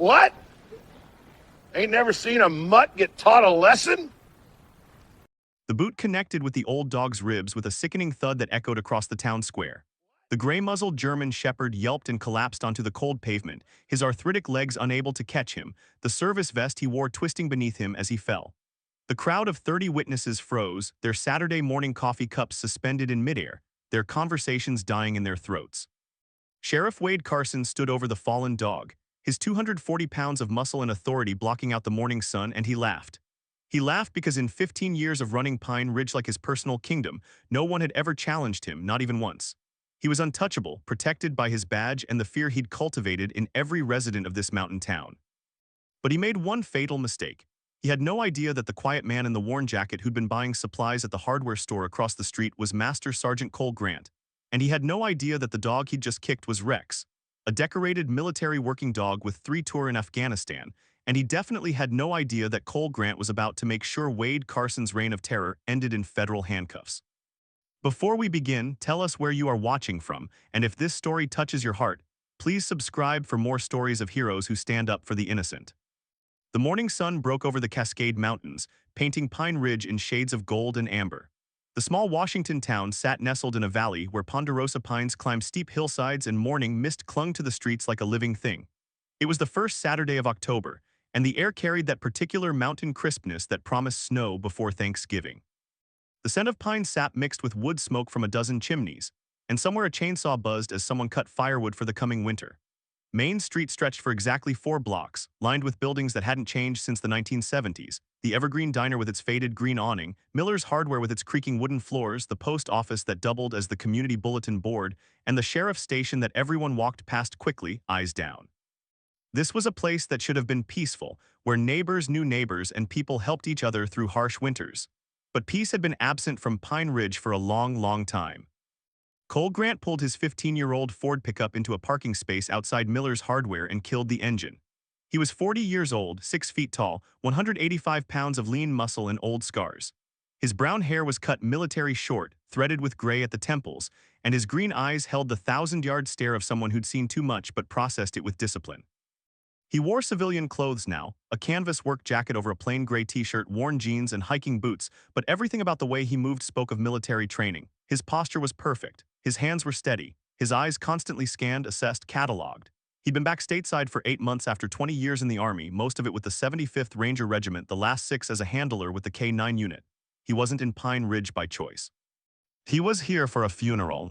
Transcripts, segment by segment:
What? Ain't never seen a mutt get taught a lesson? The boot connected with the old dog's ribs with a sickening thud that echoed across the town square. The gray-muzzled German shepherd yelped and collapsed onto the cold pavement, his arthritic legs unable to catch him, the service vest he wore twisting beneath him as he fell. The crowd of 30 witnesses froze, their Saturday morning coffee cups suspended in midair, their conversations dying in their throats. Sheriff Wade Carson stood over the fallen dog, his 240 pounds of muscle and authority blocking out the morning sun, and he laughed. He laughed because in 15 years of running Pine Ridge like his personal kingdom, no one had ever challenged him, not even once. He was untouchable, protected by his badge and the fear he'd cultivated in every resident of this mountain town. But he made one fatal mistake. He had no idea that the quiet man in the worn jacket who'd been buying supplies at the hardware store across the street was Master Sergeant Cole Grant. And he had no idea that the dog he'd just kicked was Rex, a decorated military working dog with 3 tours in Afghanistan, and he definitely had no idea that Cole Grant was about to make sure Wade Carson's reign of terror ended in federal handcuffs. Before we begin, tell us where you are watching from, and if this story touches your heart, please subscribe for more stories of heroes who stand up for the innocent. The morning sun broke over the Cascade Mountains, painting Pine Ridge in shades of gold and amber. The small Washington town sat nestled in a valley where ponderosa pines climbed steep hillsides and morning mist clung to the streets like a living thing. It was the first Saturday of October, and the air carried that particular mountain crispness that promised snow before Thanksgiving. The scent of pine sap mixed with wood smoke from a dozen chimneys, and somewhere a chainsaw buzzed as someone cut firewood for the coming winter. Main Street stretched for exactly 4 blocks, lined with buildings that hadn't changed since the 1970s, the Evergreen Diner with its faded green awning, Miller's Hardware with its creaking wooden floors, the post office that doubled as the community bulletin board, and the sheriff's station that everyone walked past quickly, eyes down. This was a place that should have been peaceful, where neighbors knew neighbors and people helped each other through harsh winters. But peace had been absent from Pine Ridge for a long, long time. Cole Grant pulled his 15-year-old Ford pickup into a parking space outside Miller's Hardware and killed the engine. He was 40 years old, 6 feet tall, 185 pounds of lean muscle and old scars. His brown hair was cut military short, threaded with gray at the temples, and his green eyes held the 1,000-yard stare of someone who'd seen too much but processed it with discipline. He wore civilian clothes now, a canvas work jacket over a plain gray t-shirt, worn jeans, and hiking boots, but everything about the way he moved spoke of military training. His posture was perfect. His hands were steady. His eyes constantly scanned, assessed, cataloged. He'd been back stateside for 8 months after 20 years in the Army, most of it with the 75th Ranger Regiment, the last 6 as a handler with the K-9 unit. He wasn't in Pine Ridge by choice. He was here for a funeral.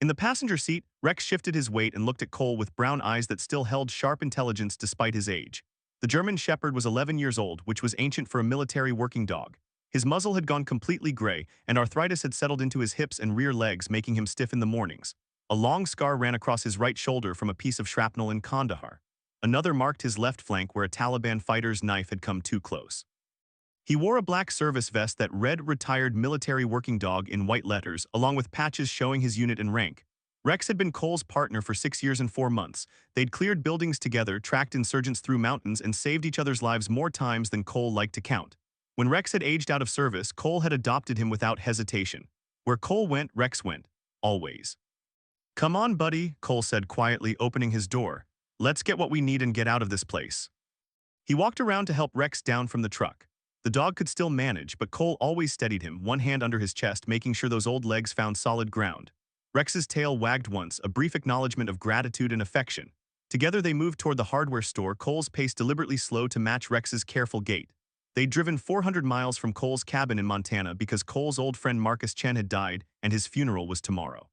In the passenger seat, Rex shifted his weight and looked at Cole with brown eyes that still held sharp intelligence despite his age. The German shepherd was 11 years old, which was ancient for a military working dog. His muzzle had gone completely gray, and arthritis had settled into his hips and rear legs, making him stiff in the mornings. A long scar ran across his right shoulder from a piece of shrapnel in Kandahar. Another marked his left flank where a Taliban fighter's knife had come too close. He wore a black service vest that read "Retired Military Working Dog" in white letters, along with patches showing his unit and rank. Rex had been Cole's partner for 6 years and 4 months. They'd cleared buildings together, tracked insurgents through mountains, and saved each other's lives more times than Cole liked to count. When Rex had aged out of service, Cole had adopted him without hesitation. Where Cole went, Rex went. Always. "Come on, buddy," Cole said quietly, opening his door. "Let's get what we need and get out of this place." He walked around to help Rex down from the truck. The dog could still manage, but Cole always steadied him, one hand under his chest, making sure those old legs found solid ground. Rex's tail wagged once, a brief acknowledgement of gratitude and affection. Together they moved toward the hardware store, Cole's pace deliberately slow to match Rex's careful gait. They'd driven 400 miles from Cole's cabin in Montana because Cole's old friend Marcus Chen had died, and his funeral was tomorrow.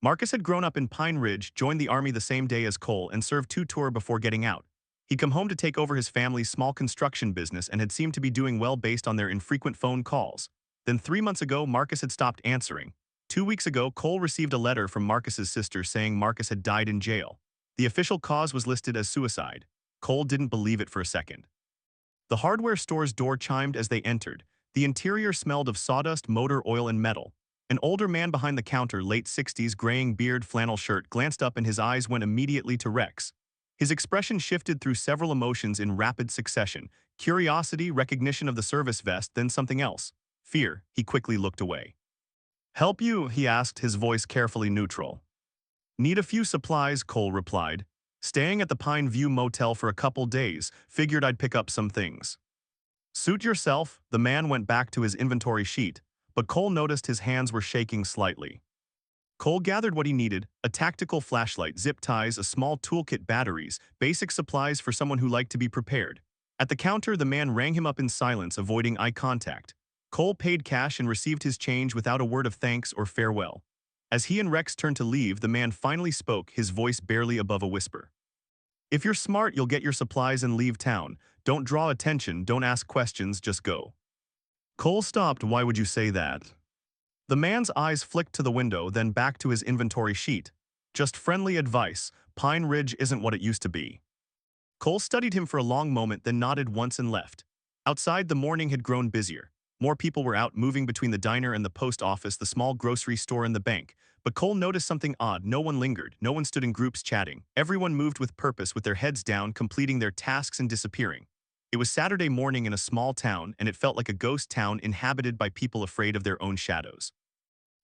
Marcus had grown up in Pine Ridge, joined the Army the same day as Cole, and served 2 tours before getting out. He'd come home to take over his family's small construction business and had seemed to be doing well based on their infrequent phone calls. Then 3 months ago, Marcus had stopped answering. 2 weeks ago, Cole received a letter from Marcus's sister saying Marcus had died in jail. The official cause was listed as suicide. Cole didn't believe it for a second. The hardware store's door chimed as they entered. The interior smelled of sawdust, motor oil, and metal. An older man behind the counter, late 60s, graying beard, flannel shirt, glanced up and his eyes went immediately to Rex. His expression shifted through several emotions in rapid succession. Curiosity, recognition of the service vest, then something else. Fear. He quickly looked away. "Help you?" he asked, his voice carefully neutral. "Need a few supplies," Cole replied. Staying at the Pine View Motel for a couple days, figured I'd pick up some things. Suit yourself, the man went back to his inventory sheet, but Cole noticed his hands were shaking slightly. Cole gathered what he needed: a tactical flashlight, zip ties, a small toolkit, batteries, basic supplies for someone who liked to be prepared. At the counter, the man rang him up in silence, avoiding eye contact. Cole paid cash and received his change without a word of thanks or farewell. As he and Rex turned to leave, the man finally spoke, his voice barely above a whisper. "If you're smart, you'll get your supplies and leave town. Don't draw attention, don't ask questions, just go." Cole stopped. "Why would you say that?" The man's eyes flicked to the window, then back to his inventory sheet. "Just friendly advice. Pine Ridge isn't what it used to be." Cole studied him for a long moment, then nodded once and left. Outside, the morning had grown busier. More people were out, moving between the diner and the post office, the small grocery store and the bank. But Cole noticed something odd. No one lingered. No one stood in groups chatting. Everyone moved with purpose, with their heads down, completing their tasks and disappearing. It was Saturday morning in a small town, and it felt like a ghost town inhabited by people afraid of their own shadows.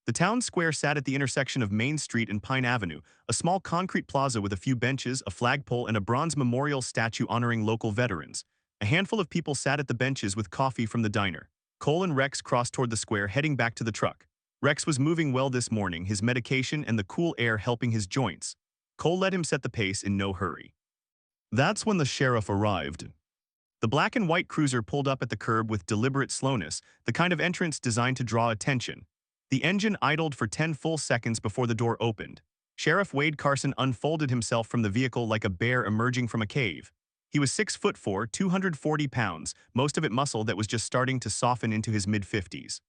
The town square sat at the intersection of Main Street and Pine Avenue, a small concrete plaza with a few benches, a flagpole, and a bronze memorial statue honoring local veterans. A handful of people sat at the benches with coffee from the diner. Cole and Rex crossed toward the square, heading back to the truck. Rex was moving well this morning, his medication and the cool air helping his joints. Cole let him set the pace in no hurry. That's when the sheriff arrived. The black and white cruiser pulled up at the curb with deliberate slowness, the kind of entrance designed to draw attention. The engine idled for 10 full seconds before the door opened. Sheriff Wade Carson unfolded himself from the vehicle like a bear emerging from a cave. He was 6'4", 240 pounds, most of it muscle that was just starting to soften into his mid-50s.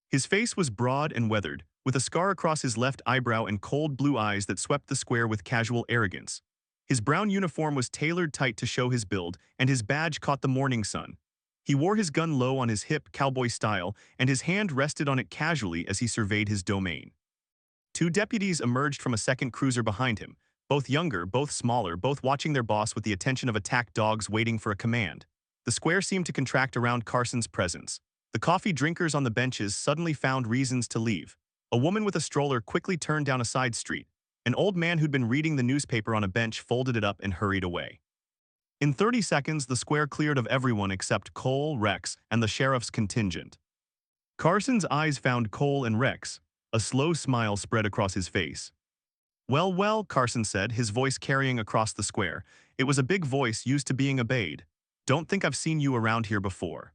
His face was broad and weathered, with a scar across his left eyebrow and cold blue eyes that swept the square with casual arrogance. His brown uniform was tailored tight to show his build, and his badge caught the morning sun. He wore his gun low on his hip, cowboy style, and his hand rested on it casually as he surveyed his domain. Two deputies emerged from a second cruiser behind him, both younger, both smaller, both watching their boss with the attention of attack dogs waiting for a command. The square seemed to contract around Carson's presence. The coffee drinkers on the benches suddenly found reasons to leave. A woman with a stroller quickly turned down a side street. An old man who'd been reading the newspaper on a bench folded it up and hurried away. In 30 seconds, the square cleared of everyone except Cole, Rex, and the sheriff's contingent. Carson's eyes found Cole and Rex. A slow smile spread across his face. "Well, well," Carson said, his voice carrying across the square. It was a big voice used to being obeyed. "Don't think I've seen you around here before."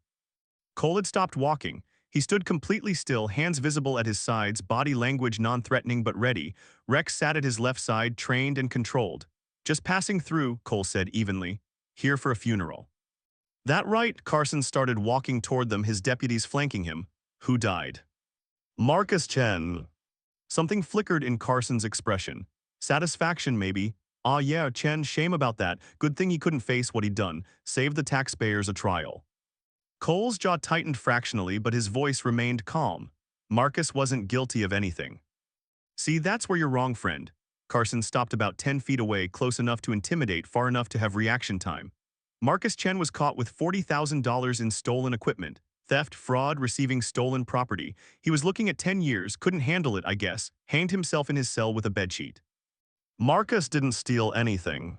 Cole had stopped walking. He stood completely still, hands visible at his sides, body language non-threatening but ready. Rex sat at his left side, trained and controlled. "Just passing through," Cole said evenly. "Here for a funeral." "That right?" Carson started walking toward them, his deputies flanking him. "Who died?" "Marcus Chen." Something flickered in Carson's expression. Satisfaction, maybe. "Ah yeah, Chen, shame about that. Good thing he couldn't face what he'd done. Saved the taxpayers a trial." Cole's jaw tightened fractionally, but his voice remained calm. Marcus wasn't guilty of anything. "See, that's where you're wrong, friend." Carson stopped about 10 feet away, close enough to intimidate, far enough to have reaction time. Marcus Chen was caught with $40,000 in stolen equipment, theft, fraud, receiving stolen property. He was looking at 10 years, couldn't handle it, I guess, hanged himself in his cell with a bedsheet. "Marcus didn't steal anything."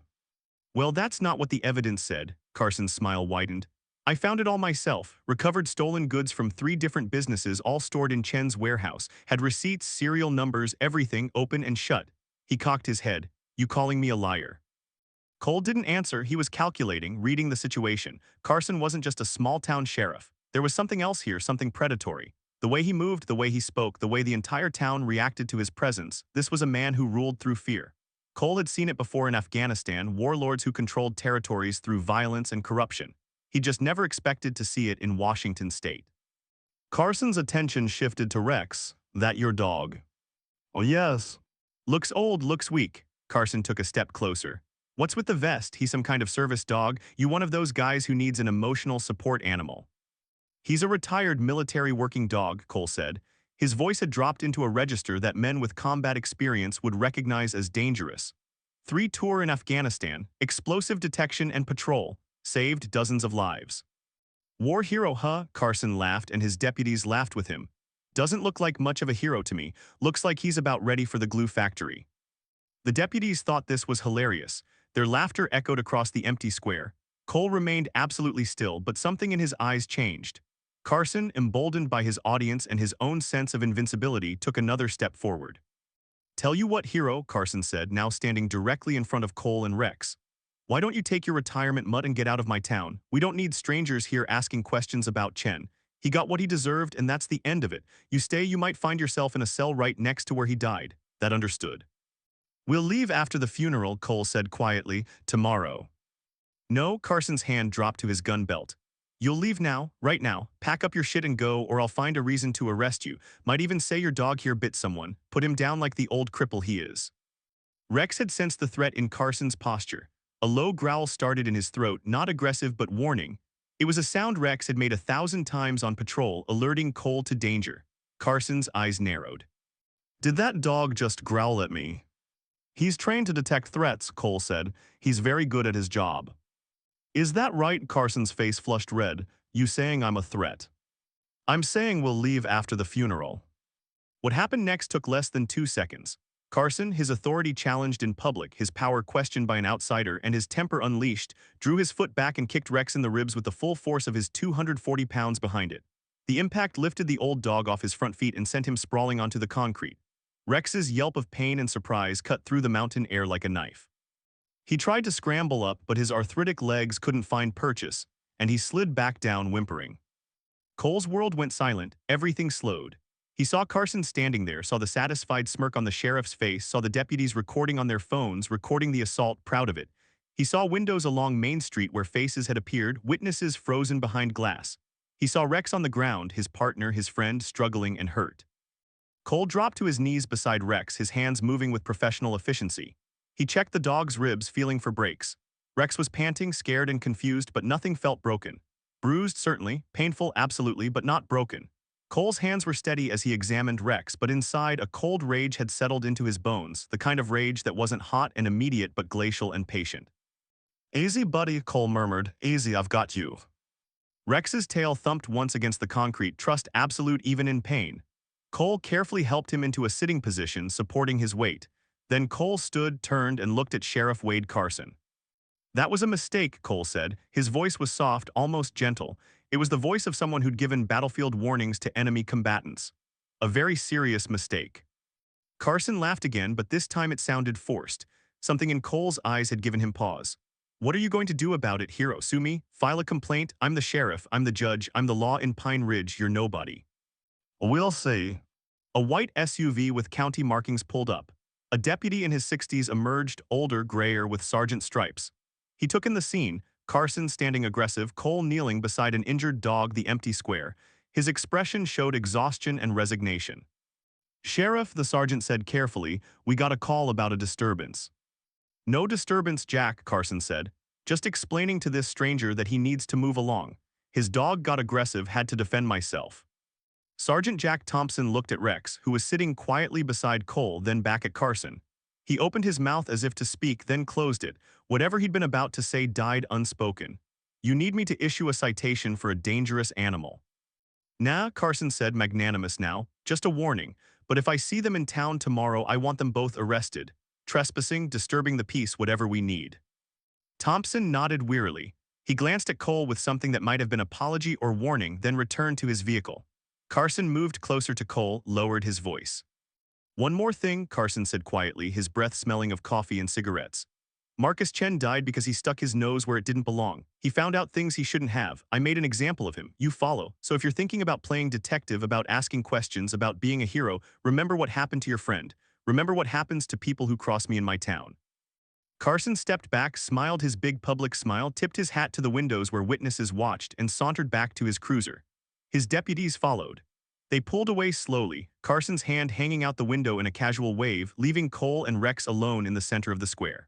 "Well, that's not what the evidence said." Carson's smile widened. "I found it all myself, recovered stolen goods from 3 different businesses, all stored in Chen's warehouse, had receipts, serial numbers, everything, open and shut." He cocked his head. "You calling me a liar?" Cole didn't answer. He was calculating, reading the situation. Carson wasn't just a small-town sheriff. There was something else here, something predatory. The way he moved, the way he spoke, the way the entire town reacted to his presence. This was a man who ruled through fear. Cole had seen it before in Afghanistan, warlords who controlled territories through violence and corruption. He just never expected to see it in Washington state. Carson's attention shifted to Rex. "That your dog?" "Oh yes." "Looks old, looks weak." Carson took a step closer. "What's with the vest? He some kind of service dog? You one of those guys who needs an emotional support animal?" "He's a retired military working dog," Cole said. His voice had dropped into a register that men with combat experience would recognize as dangerous. 3 tour in Afghanistan, explosive detection and patrol, saved dozens of lives. "War hero, huh?" Carson laughed, and his deputies laughed with him. "Doesn't look like much of a hero to me. Looks like he's about ready for the glue factory." The deputies thought this was hilarious. Their laughter echoed across the empty square. Cole remained absolutely still, but something in his eyes changed. Carson, emboldened by his audience and his own sense of invincibility, took another step forward. "Tell you what, hero," Carson said, now standing directly in front of Cole and Rex. "Why don't you take your retirement mutt and get out of my town? We don't need strangers here asking questions about Chen. He got what he deserved, and that's the end of it. You stay, you might find yourself in a cell right next to where he died." That understood. "We'll leave after the funeral," Cole said quietly. "Tomorrow." "No," Carson's hand dropped to his gun belt. "You'll leave now, right now. Pack up your shit and go, or I'll find a reason to arrest you. Might even say your dog here bit someone. Put him down like the old cripple he is." Rex had sensed the threat in Carson's posture. A low growl started in his throat, not aggressive but warning. It was a sound Rex had made 1,000 times on patrol, alerting Cole to danger. Carson's eyes narrowed. "Did that dog just growl at me?" "He's trained to detect threats," Cole said. "He's very good at his job." "Is that right?" Carson's face flushed red. "You saying I'm a threat?" "I'm saying we'll leave after the funeral." What happened next took less than 2 seconds. Carson, his authority challenged in public, his power questioned by an outsider, and his temper unleashed, drew his foot back and kicked Rex in the ribs with the full force of his 240 pounds behind it. The impact lifted the old dog off his front feet and sent him sprawling onto the concrete. Rex's yelp of pain and surprise cut through the mountain air like a knife. He tried to scramble up, but his arthritic legs couldn't find purchase, and he slid back down whimpering. Cole's world went silent, everything slowed. He saw Carson standing there, saw the satisfied smirk on the sheriff's face, saw the deputies recording on their phones, recording the assault, proud of it. He saw windows along Main Street where faces had appeared, witnesses frozen behind glass. He saw Rex on the ground, his partner, his friend, struggling and hurt. Cole dropped to his knees beside Rex, his hands moving with professional efficiency. He checked the dog's ribs, feeling for breaks. Rex was panting, scared and confused, but nothing felt broken. Bruised, certainly, painful, absolutely, but not broken. Cole's hands were steady as he examined Rex, but inside, a cold rage had settled into his bones, the kind of rage that wasn't hot and immediate but glacial and patient. "Easy, buddy," Cole murmured. "Easy, I've got you." Rex's tail thumped once against the concrete, trust absolute even in pain. Cole carefully helped him into a sitting position, supporting his weight. Then Cole stood, turned, and looked at Sheriff Wade Carson. "That was a mistake," Cole said. His voice was soft, almost gentle. It was the voice of someone who'd given battlefield warnings to enemy combatants. "A very serious mistake." Carson laughed again, but this time it sounded forced. Something in Cole's eyes had given him pause. "What are you going to do about it, hero? Sue me? File a complaint? I'm the sheriff, I'm the judge, I'm the law in Pine Ridge, you're nobody." "We'll see." A white SUV with county markings pulled up. A deputy in his 60s emerged, older, grayer, with sergeant stripes. He took in the scene, Carson standing aggressive, Cole kneeling beside an injured dog, the empty square. His expression showed exhaustion and resignation. "Sheriff," the sergeant said carefully, "we got a call about a disturbance." "No disturbance, Jack," Carson said. "Just explaining to this stranger that he needs to move along. His dog got aggressive, had to defend myself." Sergeant Jack Thompson looked at Rex, who was sitting quietly beside Cole, then back at Carson. He opened his mouth as if to speak, then closed it. Whatever he'd been about to say died unspoken. "You need me to issue a citation for a dangerous animal." "Nah," Carson said, magnanimous now. "Just a warning. But if I see them in town tomorrow, I want them both arrested. Trespassing, disturbing the peace, whatever we need." Thompson nodded wearily. He glanced at Cole with something that might have been apology or warning, then returned to his vehicle. Carson moved closer to Cole, lowered his voice. "One more thing," Carson said quietly, his breath smelling of coffee and cigarettes. "Marcus Chen died because he stuck his nose where it didn't belong. He found out things he shouldn't have. I made an example of him. You follow. So if you're thinking about playing detective, about asking questions, about being a hero, remember what happened to your friend. Remember what happens to people who cross me in my town." Carson stepped back, smiled his big public smile, tipped his hat to the windows where witnesses watched, and sauntered back to his cruiser. His deputies followed. They pulled away slowly, Carson's hand hanging out the window in a casual wave, leaving Cole and Rex alone in the center of the square.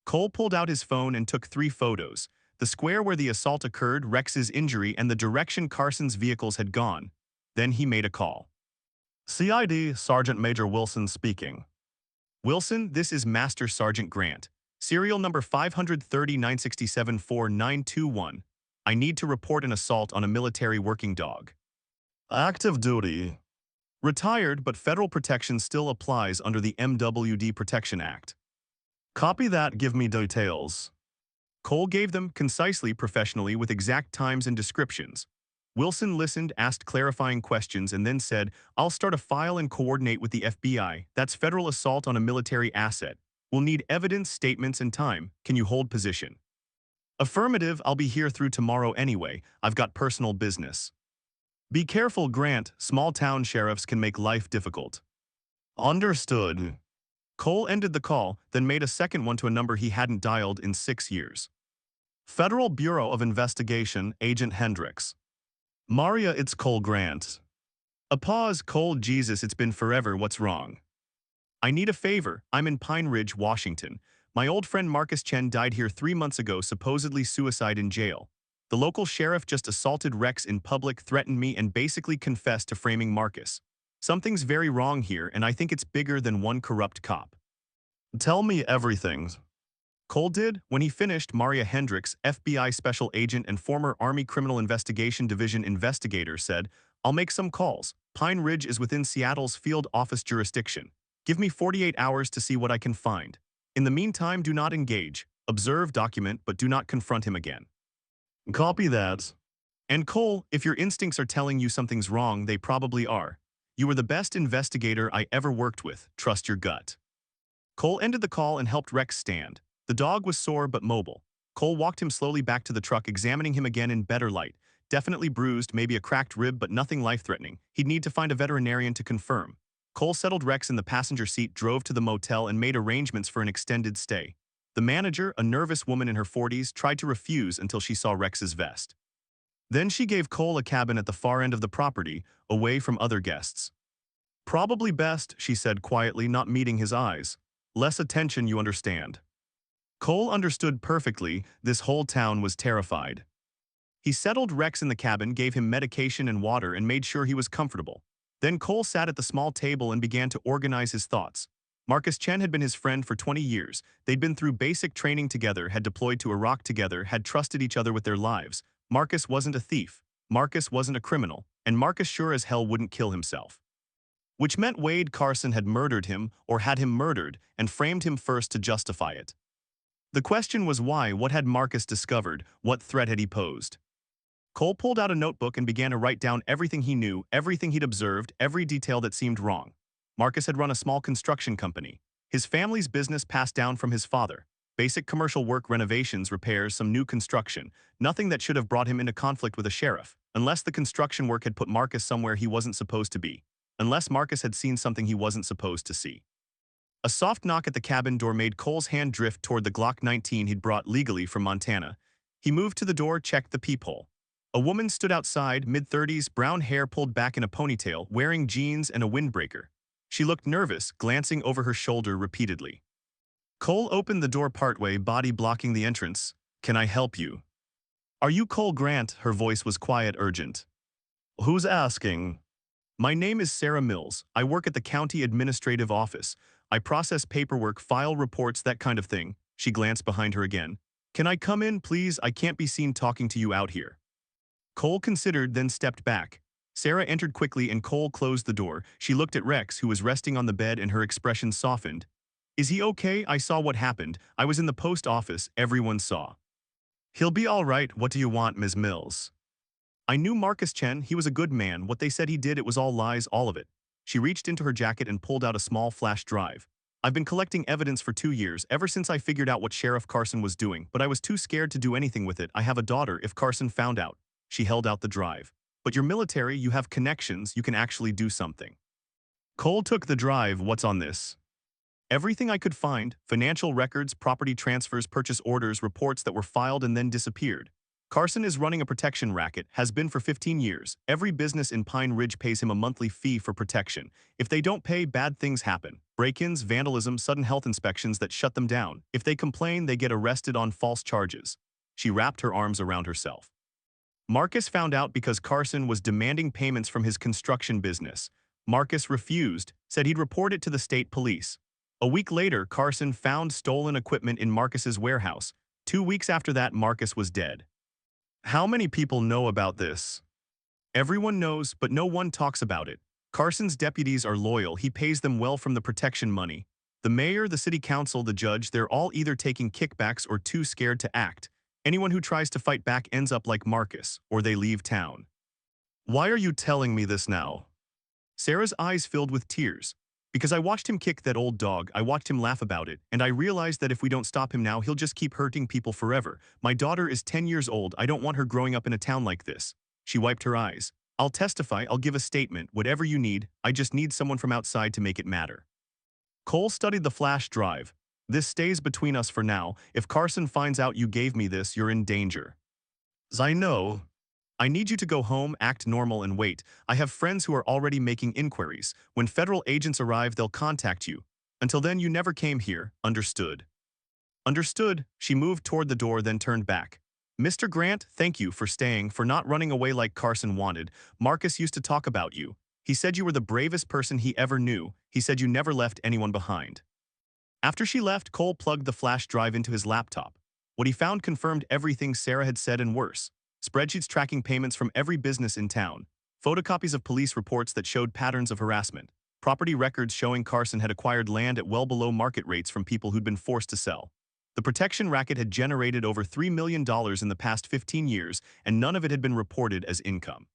Cole pulled out his phone and took 3 photos: the square where the assault occurred, Rex's injury, and the direction Carson's vehicles had gone. Then he made a call. "CID, Sergeant Major Wilson speaking." "Wilson, this is Master Sergeant Grant. Serial number 530-967-4921. I need to report an assault on a military working dog." "Active duty." "Retired, but federal protection still applies under the MWD Protection Act." Copy that, give me details. Cole gave them concisely, professionally, with exact times and descriptions. Wilson listened, asked clarifying questions, and then said, I'll start a file and coordinate with the FBI. That's federal assault on a military asset. We'll need evidence, statements, and time. Can you hold position? Affirmative, I'll be here through tomorrow anyway. I've got personal business. Be careful, Grant. Small town sheriffs can make life difficult. Understood. Cole ended the call, then made a second one to a number he hadn't dialed in 6 years. Federal Bureau of Investigation, Agent Hendricks. Maria, it's Cole Grant. A pause. Cole, Jesus, it's been forever. What's wrong? I need a favor. I'm in Pine Ridge, Washington. My old friend Marcus Chen died here 3 months ago, supposedly suicide in jail. The local sheriff just assaulted Rex in public, threatened me, and basically confessed to framing Marcus. Something's very wrong here, and I think it's bigger than one corrupt cop. Tell me everything. Cole did. When he finished, Maria Hendricks, FBI special agent and former Army Criminal Investigation Division investigator, said, I'll make some calls. Pine Ridge is within Seattle's field office jurisdiction. Give me 48 hours to see what I can find. In the meantime, do not engage. Observe, document, but do not confront him again. Copy that. And Cole, if your instincts are telling you something's wrong, they probably are. You were the best investigator I ever worked with. Trust your gut. Cole ended the call and helped Rex stand. The dog was sore but mobile. Cole walked him slowly back to the truck, examining him again in better light. Definitely bruised, maybe a cracked rib, but nothing life-threatening. He'd need to find a veterinarian to confirm. Cole settled Rex in the passenger seat, drove to the motel, and made arrangements for an extended stay. The manager, a nervous woman in her 40s, tried to refuse until she saw Rex's vest. Then she gave Cole a cabin at the far end of the property, away from other guests. Probably best, she said quietly, not meeting his eyes. Less attention, you understand. Cole understood perfectly. This whole town was terrified. He settled Rex in the cabin, gave him medication and water, and made sure he was comfortable. Then Cole sat at the small table and began to organize his thoughts. Marcus Chen had been his friend for 20 years. They'd been through basic training together, had deployed to Iraq together, had trusted each other with their lives. Marcus wasn't a thief. Marcus wasn't a criminal. And Marcus sure as hell wouldn't kill himself. Which meant Wade Carson had murdered him, or had him murdered, and framed him first to justify it. The question was why. What had Marcus discovered? What threat had he posed? Cole pulled out a notebook and began to write down everything he knew, everything he'd observed, every detail that seemed wrong. Marcus had run a small construction company. His family's business passed down from his father. Basic commercial work, renovations, repairs, some new construction. Nothing that should have brought him into conflict with a sheriff, unless the construction work had put Marcus somewhere he wasn't supposed to be. Unless Marcus had seen something he wasn't supposed to see. A soft knock at the cabin door made Cole's hand drift toward the Glock 19 he'd brought legally from Montana. He moved to the door, checked the peephole. A woman stood outside, mid-30s, brown hair pulled back in a ponytail, wearing jeans and a windbreaker. She looked nervous, glancing over her shoulder repeatedly. Cole opened the door partway, body blocking the entrance. Can I help you? Are you Cole Grant? Her voice was quiet, urgent. Who's asking? My name is Sarah Mills. I work at the county administrative office. I process paperwork, file reports, that kind of thing. She glanced behind her again. Can I come in, please? I can't be seen talking to you out here. Cole considered, then stepped back. Sarah entered quickly and Cole closed the door. She looked at Rex, who was resting on the bed, and her expression softened. Is he okay? I saw what happened. I was in the post office. Everyone saw. He'll be all right. What do you want, Ms. Mills? I knew Marcus Chen. He was a good man. What they said he did, it was all lies, all of it. She reached into her jacket and pulled out a small flash drive. I've been collecting evidence for 2 years, ever since I figured out what Sheriff Carson was doing, but I was too scared to do anything with it. I have a daughter. If Carson found out. She held out the drive. But you're military, you have connections, you can actually do something. Cole took the drive. What's on this? Everything I could find: financial records, property transfers, purchase orders, reports that were filed and then disappeared. Carson is running a protection racket, has been for 15 years. Every business in Pine Ridge pays him a monthly fee for protection. If they don't pay, bad things happen. Break-ins, vandalism, sudden health inspections that shut them down. If they complain, they get arrested on false charges. She wrapped her arms around herself. Marcus found out because Carson was demanding payments from his construction business. Marcus refused, said he'd report it to the state police. A week later, Carson found stolen equipment in Marcus's warehouse. 2 weeks after that, Marcus was dead. How many people know about this? Everyone knows, but no one talks about it. Carson's deputies are loyal. He pays them well from the protection money. The mayor, the city council, the judge, they're all either taking kickbacks or too scared to act. Anyone who tries to fight back ends up like Marcus, or they leave town. Why are you telling me this now? Sarah's eyes filled with tears. Because I watched him kick that old dog, I watched him laugh about it, and I realized that if we don't stop him now, he'll just keep hurting people forever. My daughter is 10 years old, I don't want her growing up in a town like this. She wiped her eyes. I'll testify, I'll give a statement, whatever you need, I just need someone from outside to make it matter. Cole studied the flash drive. This stays between us for now. If Carson finds out you gave me this, you're in danger. I know. I need you to go home, act normal, and wait. I have friends who are already making inquiries. When federal agents arrive, they'll contact you. Until then, you never came here. Understood? Understood. She moved toward the door, then turned back. Mr. Grant, thank you for staying, for not running away like Carson wanted. Marcus used to talk about you. He said you were the bravest person he ever knew. He said you never left anyone behind. After she left, Cole plugged the flash drive into his laptop. What he found confirmed everything Sarah had said and worse. Spreadsheets tracking payments from every business in town. Photocopies of police reports that showed patterns of harassment. Property records showing Carson had acquired land at well below market rates from people who'd been forced to sell. The protection racket had generated over $3 million in the past 15 years, and none of it had been reported as income.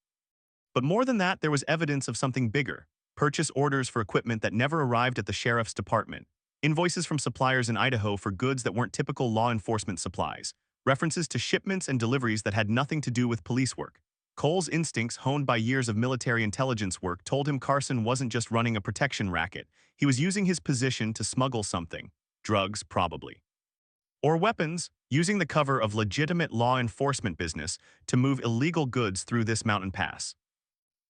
But more than that, there was evidence of something bigger. Purchase orders for equipment that never arrived at the sheriff's department. Invoices from suppliers in Idaho for goods that weren't typical law enforcement supplies. References to shipments and deliveries that had nothing to do with police work. Cole's instincts, honed by years of military intelligence work, told him Carson wasn't just running a protection racket. He was using his position to smuggle something. Drugs, probably. Or weapons, using the cover of legitimate law enforcement business to move illegal goods through this mountain pass.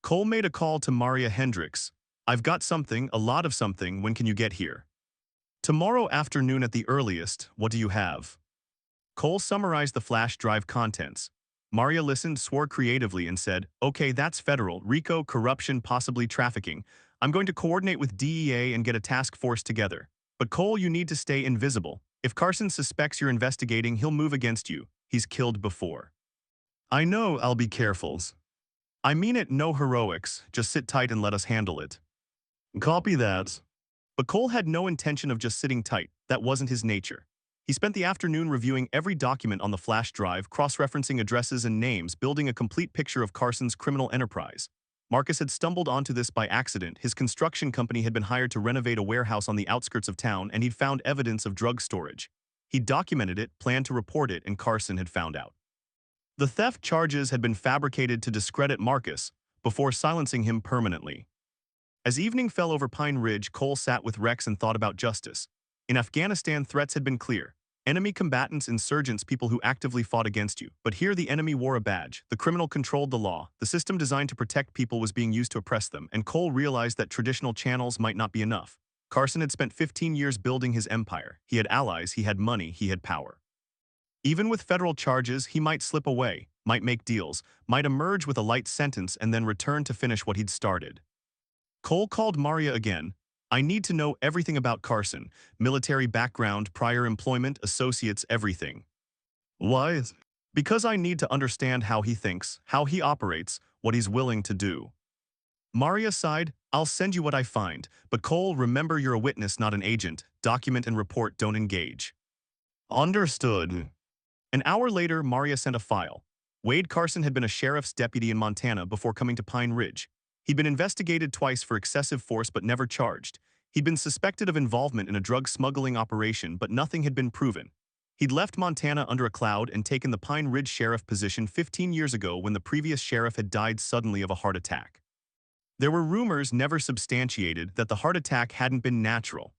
Cole made a call to Maria Hendricks. I've got something, a lot of something, when can you get here? Tomorrow afternoon at the earliest, what do you have? Cole summarized the flash drive contents. Maria listened, swore creatively, and said, okay, that's federal, RICO, corruption, possibly trafficking. I'm going to coordinate with DEA and get a task force together. But Cole, you need to stay invisible. If Carson suspects you're investigating, he'll move against you. He's killed before. I know, I'll be careful. I mean it, no heroics, just sit tight and let us handle it. Copy that. But Cole had no intention of just sitting tight. That wasn't his nature. He spent the afternoon reviewing every document on the flash drive, cross-referencing addresses and names, building a complete picture of Carson's criminal enterprise. Marcus had stumbled onto this by accident. His construction company had been hired to renovate a warehouse on the outskirts of town, and he'd found evidence of drug storage. He documented it, planned to report it, and Carson had found out. The theft charges had been fabricated to discredit Marcus before silencing him permanently. As evening fell over Pine Ridge, Cole sat with Rex and thought about justice. In Afghanistan, threats had been clear. Enemy combatants, insurgents, people who actively fought against you. But here the enemy wore a badge. The criminal controlled the law. The system designed to protect people was being used to oppress them, and Cole realized that traditional channels might not be enough. Carson had spent 15 years building his empire. He had allies, he had money, he had power. Even with federal charges, he might slip away, might make deals, might emerge with a light sentence and then return to finish what he'd started. Cole called Maria again. I need to know everything about Carson. Military background, prior employment, associates, everything. Why? Because I need to understand how he thinks, how he operates, what he's willing to do. Maria sighed. I'll send you what I find. But Cole, remember you're a witness, not an agent. Document and report, don't engage. Understood. An hour later, Maria sent a file. Wade Carson had been a sheriff's deputy in Montana before coming to Pine Ridge. He'd been investigated twice for excessive force but never charged. He'd been suspected of involvement in a drug smuggling operation, but nothing had been proven. He'd left Montana under a cloud and taken the Pine Ridge sheriff position 15 years ago when the previous sheriff had died suddenly of a heart attack. There were rumors, never substantiated, that the heart attack hadn't been natural.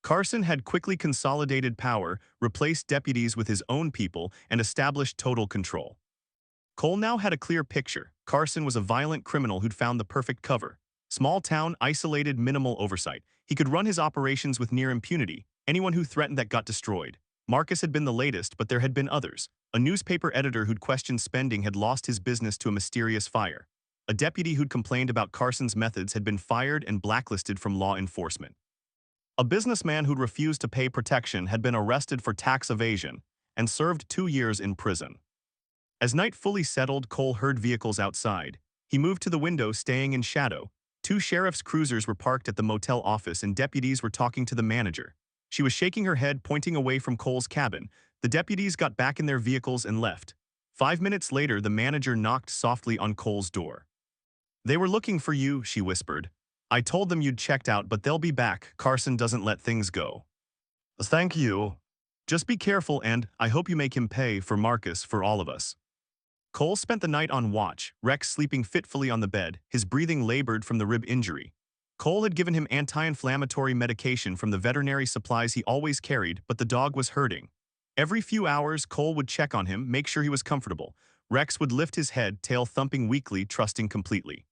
Carson had quickly consolidated power, replaced deputies with his own people, and established total control. Cole now had a clear picture. Carson was a violent criminal who'd found the perfect cover. Small town, isolated, minimal oversight. He could run his operations with near impunity. Anyone who threatened that got destroyed. Marcus had been the latest, but there had been others. A newspaper editor who'd questioned spending had lost his business to a mysterious fire. A deputy who'd complained about Carson's methods had been fired and blacklisted from law enforcement. A businessman who'd refused to pay protection had been arrested for tax evasion and served 2 years in prison. As night fully settled, Cole heard vehicles outside. He moved to the window, staying in shadow. 2 sheriff's cruisers were parked at the motel office and deputies were talking to the manager. She was shaking her head, pointing away from Cole's cabin. The deputies got back in their vehicles and left. 5 minutes later, the manager knocked softly on Cole's door. "They were looking for you," she whispered. "I told them you'd checked out, but they'll be back. Carson doesn't let things go." "Thank you." "Just be careful, and I hope you make him pay for Marcus, for all of us." Cole spent the night on watch, Rex sleeping fitfully on the bed, his breathing labored from the rib injury. Cole had given him anti-inflammatory medication from the veterinary supplies he always carried, but the dog was hurting. Every few hours, Cole would check on him, make sure he was comfortable. Rex would lift his head, tail thumping weakly, trusting completely.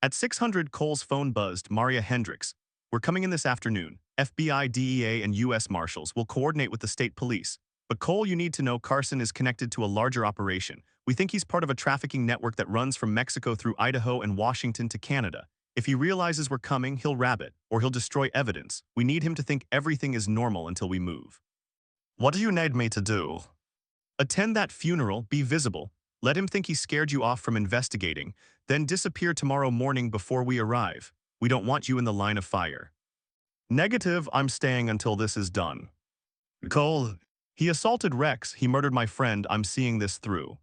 At 600, Cole's phone buzzed. "Maria Hendricks. We're coming in this afternoon. FBI, DEA, and U.S. Marshals will coordinate with the state police. But Cole, you need to know Carson is connected to a larger operation. We think he's part of a trafficking network that runs from Mexico through Idaho and Washington to Canada. If he realizes we're coming, he'll rabbit, or he'll destroy evidence. We need him to think everything is normal until we move." "What do you need me to do?" "Attend that funeral, be visible. Let him think he scared you off from investigating, then disappear tomorrow morning before we arrive. We don't want you in the line of fire." "Negative, I'm staying until this is done." "Cole, he assaulted Rex, he murdered my friend, I'm seeing this through."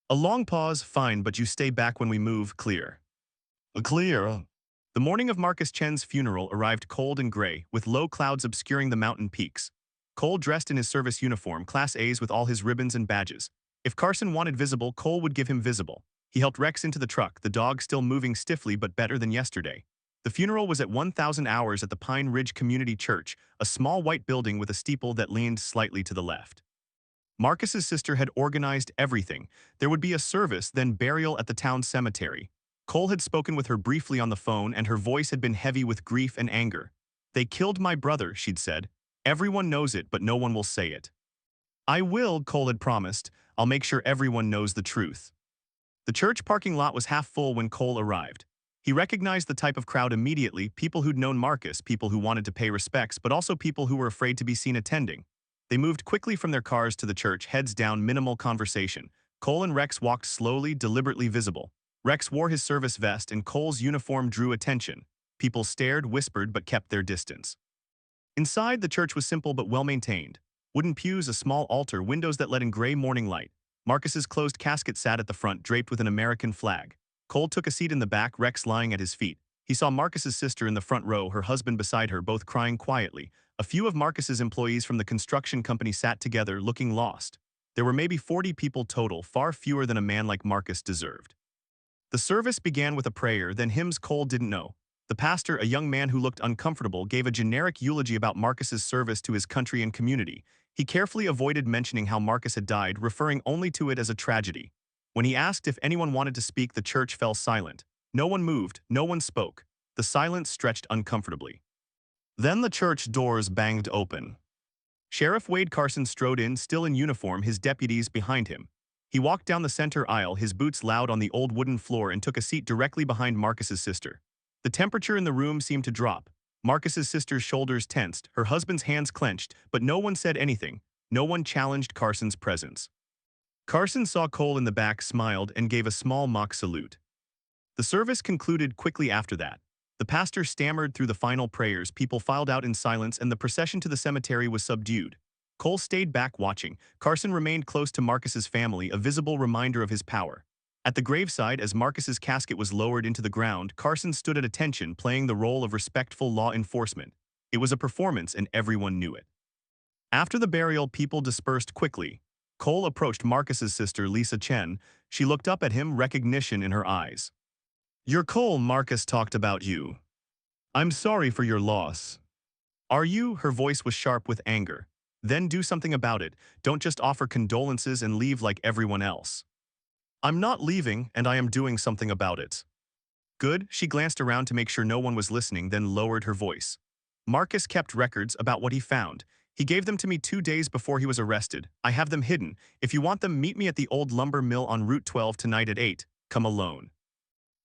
A long pause. "Fine, but you stay back when we move, clear." "Clear." The morning of Marcus Chen's funeral arrived cold and gray, with low clouds obscuring the mountain peaks. Cole dressed in his service uniform, Class A's with all his ribbons and badges. If Carson wanted visible, Cole would give him visible. He helped Rex into the truck, the dog still moving stiffly but better than yesterday. The funeral was at 1000 hours at the Pine Ridge Community Church, a small white building with a steeple that leaned slightly to the left. Marcus's sister had organized everything. There would be a service, then burial at the town cemetery. Cole had spoken with her briefly on the phone, and her voice had been heavy with grief and anger. "They killed my brother," she'd said. "Everyone knows it, but no one will say it." "I will," Cole had promised. "I'll make sure everyone knows the truth." The church parking lot was half full when Cole arrived. He recognized the type of crowd immediately, people who'd known Marcus, people who wanted to pay respects, but also people who were afraid to be seen attending. They moved quickly from their cars to the church, heads down, minimal conversation. Cole and Rex walked slowly, deliberately visible. Rex wore his service vest, and Cole's uniform drew attention. People stared, whispered, but kept their distance. Inside, the church was simple but well-maintained. Wooden pews, a small altar, windows that let in gray morning light. Marcus's closed casket sat at the front, draped with an American flag. Cole took a seat in the back, Rex lying at his feet. He saw Marcus's sister in the front row, her husband beside her, both crying quietly. A few of Marcus's employees from the construction company sat together, looking lost. There were maybe 40 people total, far fewer than a man like Marcus deserved. The service began with a prayer, then hymns Cole didn't know. The pastor, a young man who looked uncomfortable, gave a generic eulogy about Marcus's service to his country and community. He carefully avoided mentioning how Marcus had died, referring only to it as a tragedy. When he asked if anyone wanted to speak, the church fell silent. No one moved, no one spoke. The silence stretched uncomfortably. Then the church doors banged open. Sheriff Wade Carson strode in, still in uniform, his deputies behind him. He walked down the center aisle, his boots loud on the old wooden floor, and took a seat directly behind Marcus's sister. The temperature in the room seemed to drop. Marcus's sister's shoulders tensed, her husband's hands clenched, but no one said anything. No one challenged Carson's presence. Carson saw Cole in the back, smiled, and gave a small mock salute. The service concluded quickly after that. The pastor stammered through the final prayers, people filed out in silence, and the procession to the cemetery was subdued. Cole stayed back watching. Carson remained close to Marcus's family, a visible reminder of his power. At the graveside, as Marcus's casket was lowered into the ground, Carson stood at attention, playing the role of respectful law enforcement. It was a performance, and everyone knew it. After the burial, people dispersed quickly. Cole approached Marcus's sister, Lisa Chen. She looked up at him, recognition in her eyes. "You're Cole, Marcus talked about you. I'm sorry for your loss." "Are you?" Her voice was sharp with anger. "Then do something about it. Don't just offer condolences and leave like everyone else." "I'm not leaving, and I am doing something about it." "Good." She glanced around to make sure no one was listening, then lowered her voice. "Marcus kept records about what he found. He gave them to me 2 days before he was arrested. I have them hidden. If you want them, meet me at the old lumber mill on Route 12 tonight at 8. Come alone."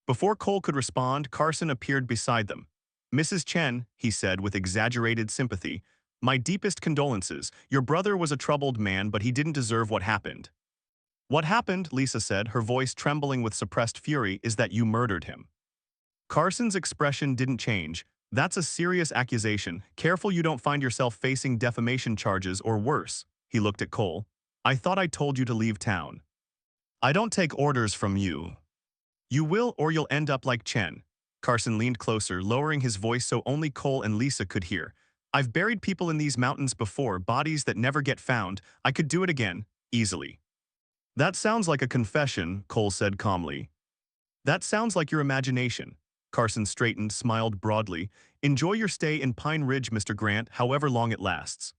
Before Cole could respond, Carson appeared beside them. "Mrs. Chen," he said with exaggerated sympathy, "my deepest condolences. Your brother was a troubled man, but he didn't deserve what happened." "What happened," Lisa said, her voice trembling with suppressed fury, "is that you murdered him." Carson's expression didn't change. That's a serious accusation. Careful you don't find yourself facing defamation charges or worse. He looked at Cole. I thought I told you to leave town. I don't take orders from you. You will or you'll end up like Chen. Carson leaned closer, lowering his voice so only Cole and Lisa could hear. I've buried people in these mountains before, bodies that never get found. I could do it again, easily. That sounds like a confession, Cole said calmly. That sounds like your imagination. Carson straightened, smiled broadly. Enjoy your stay in Pine Ridge, Mr. Grant, however long it lasts.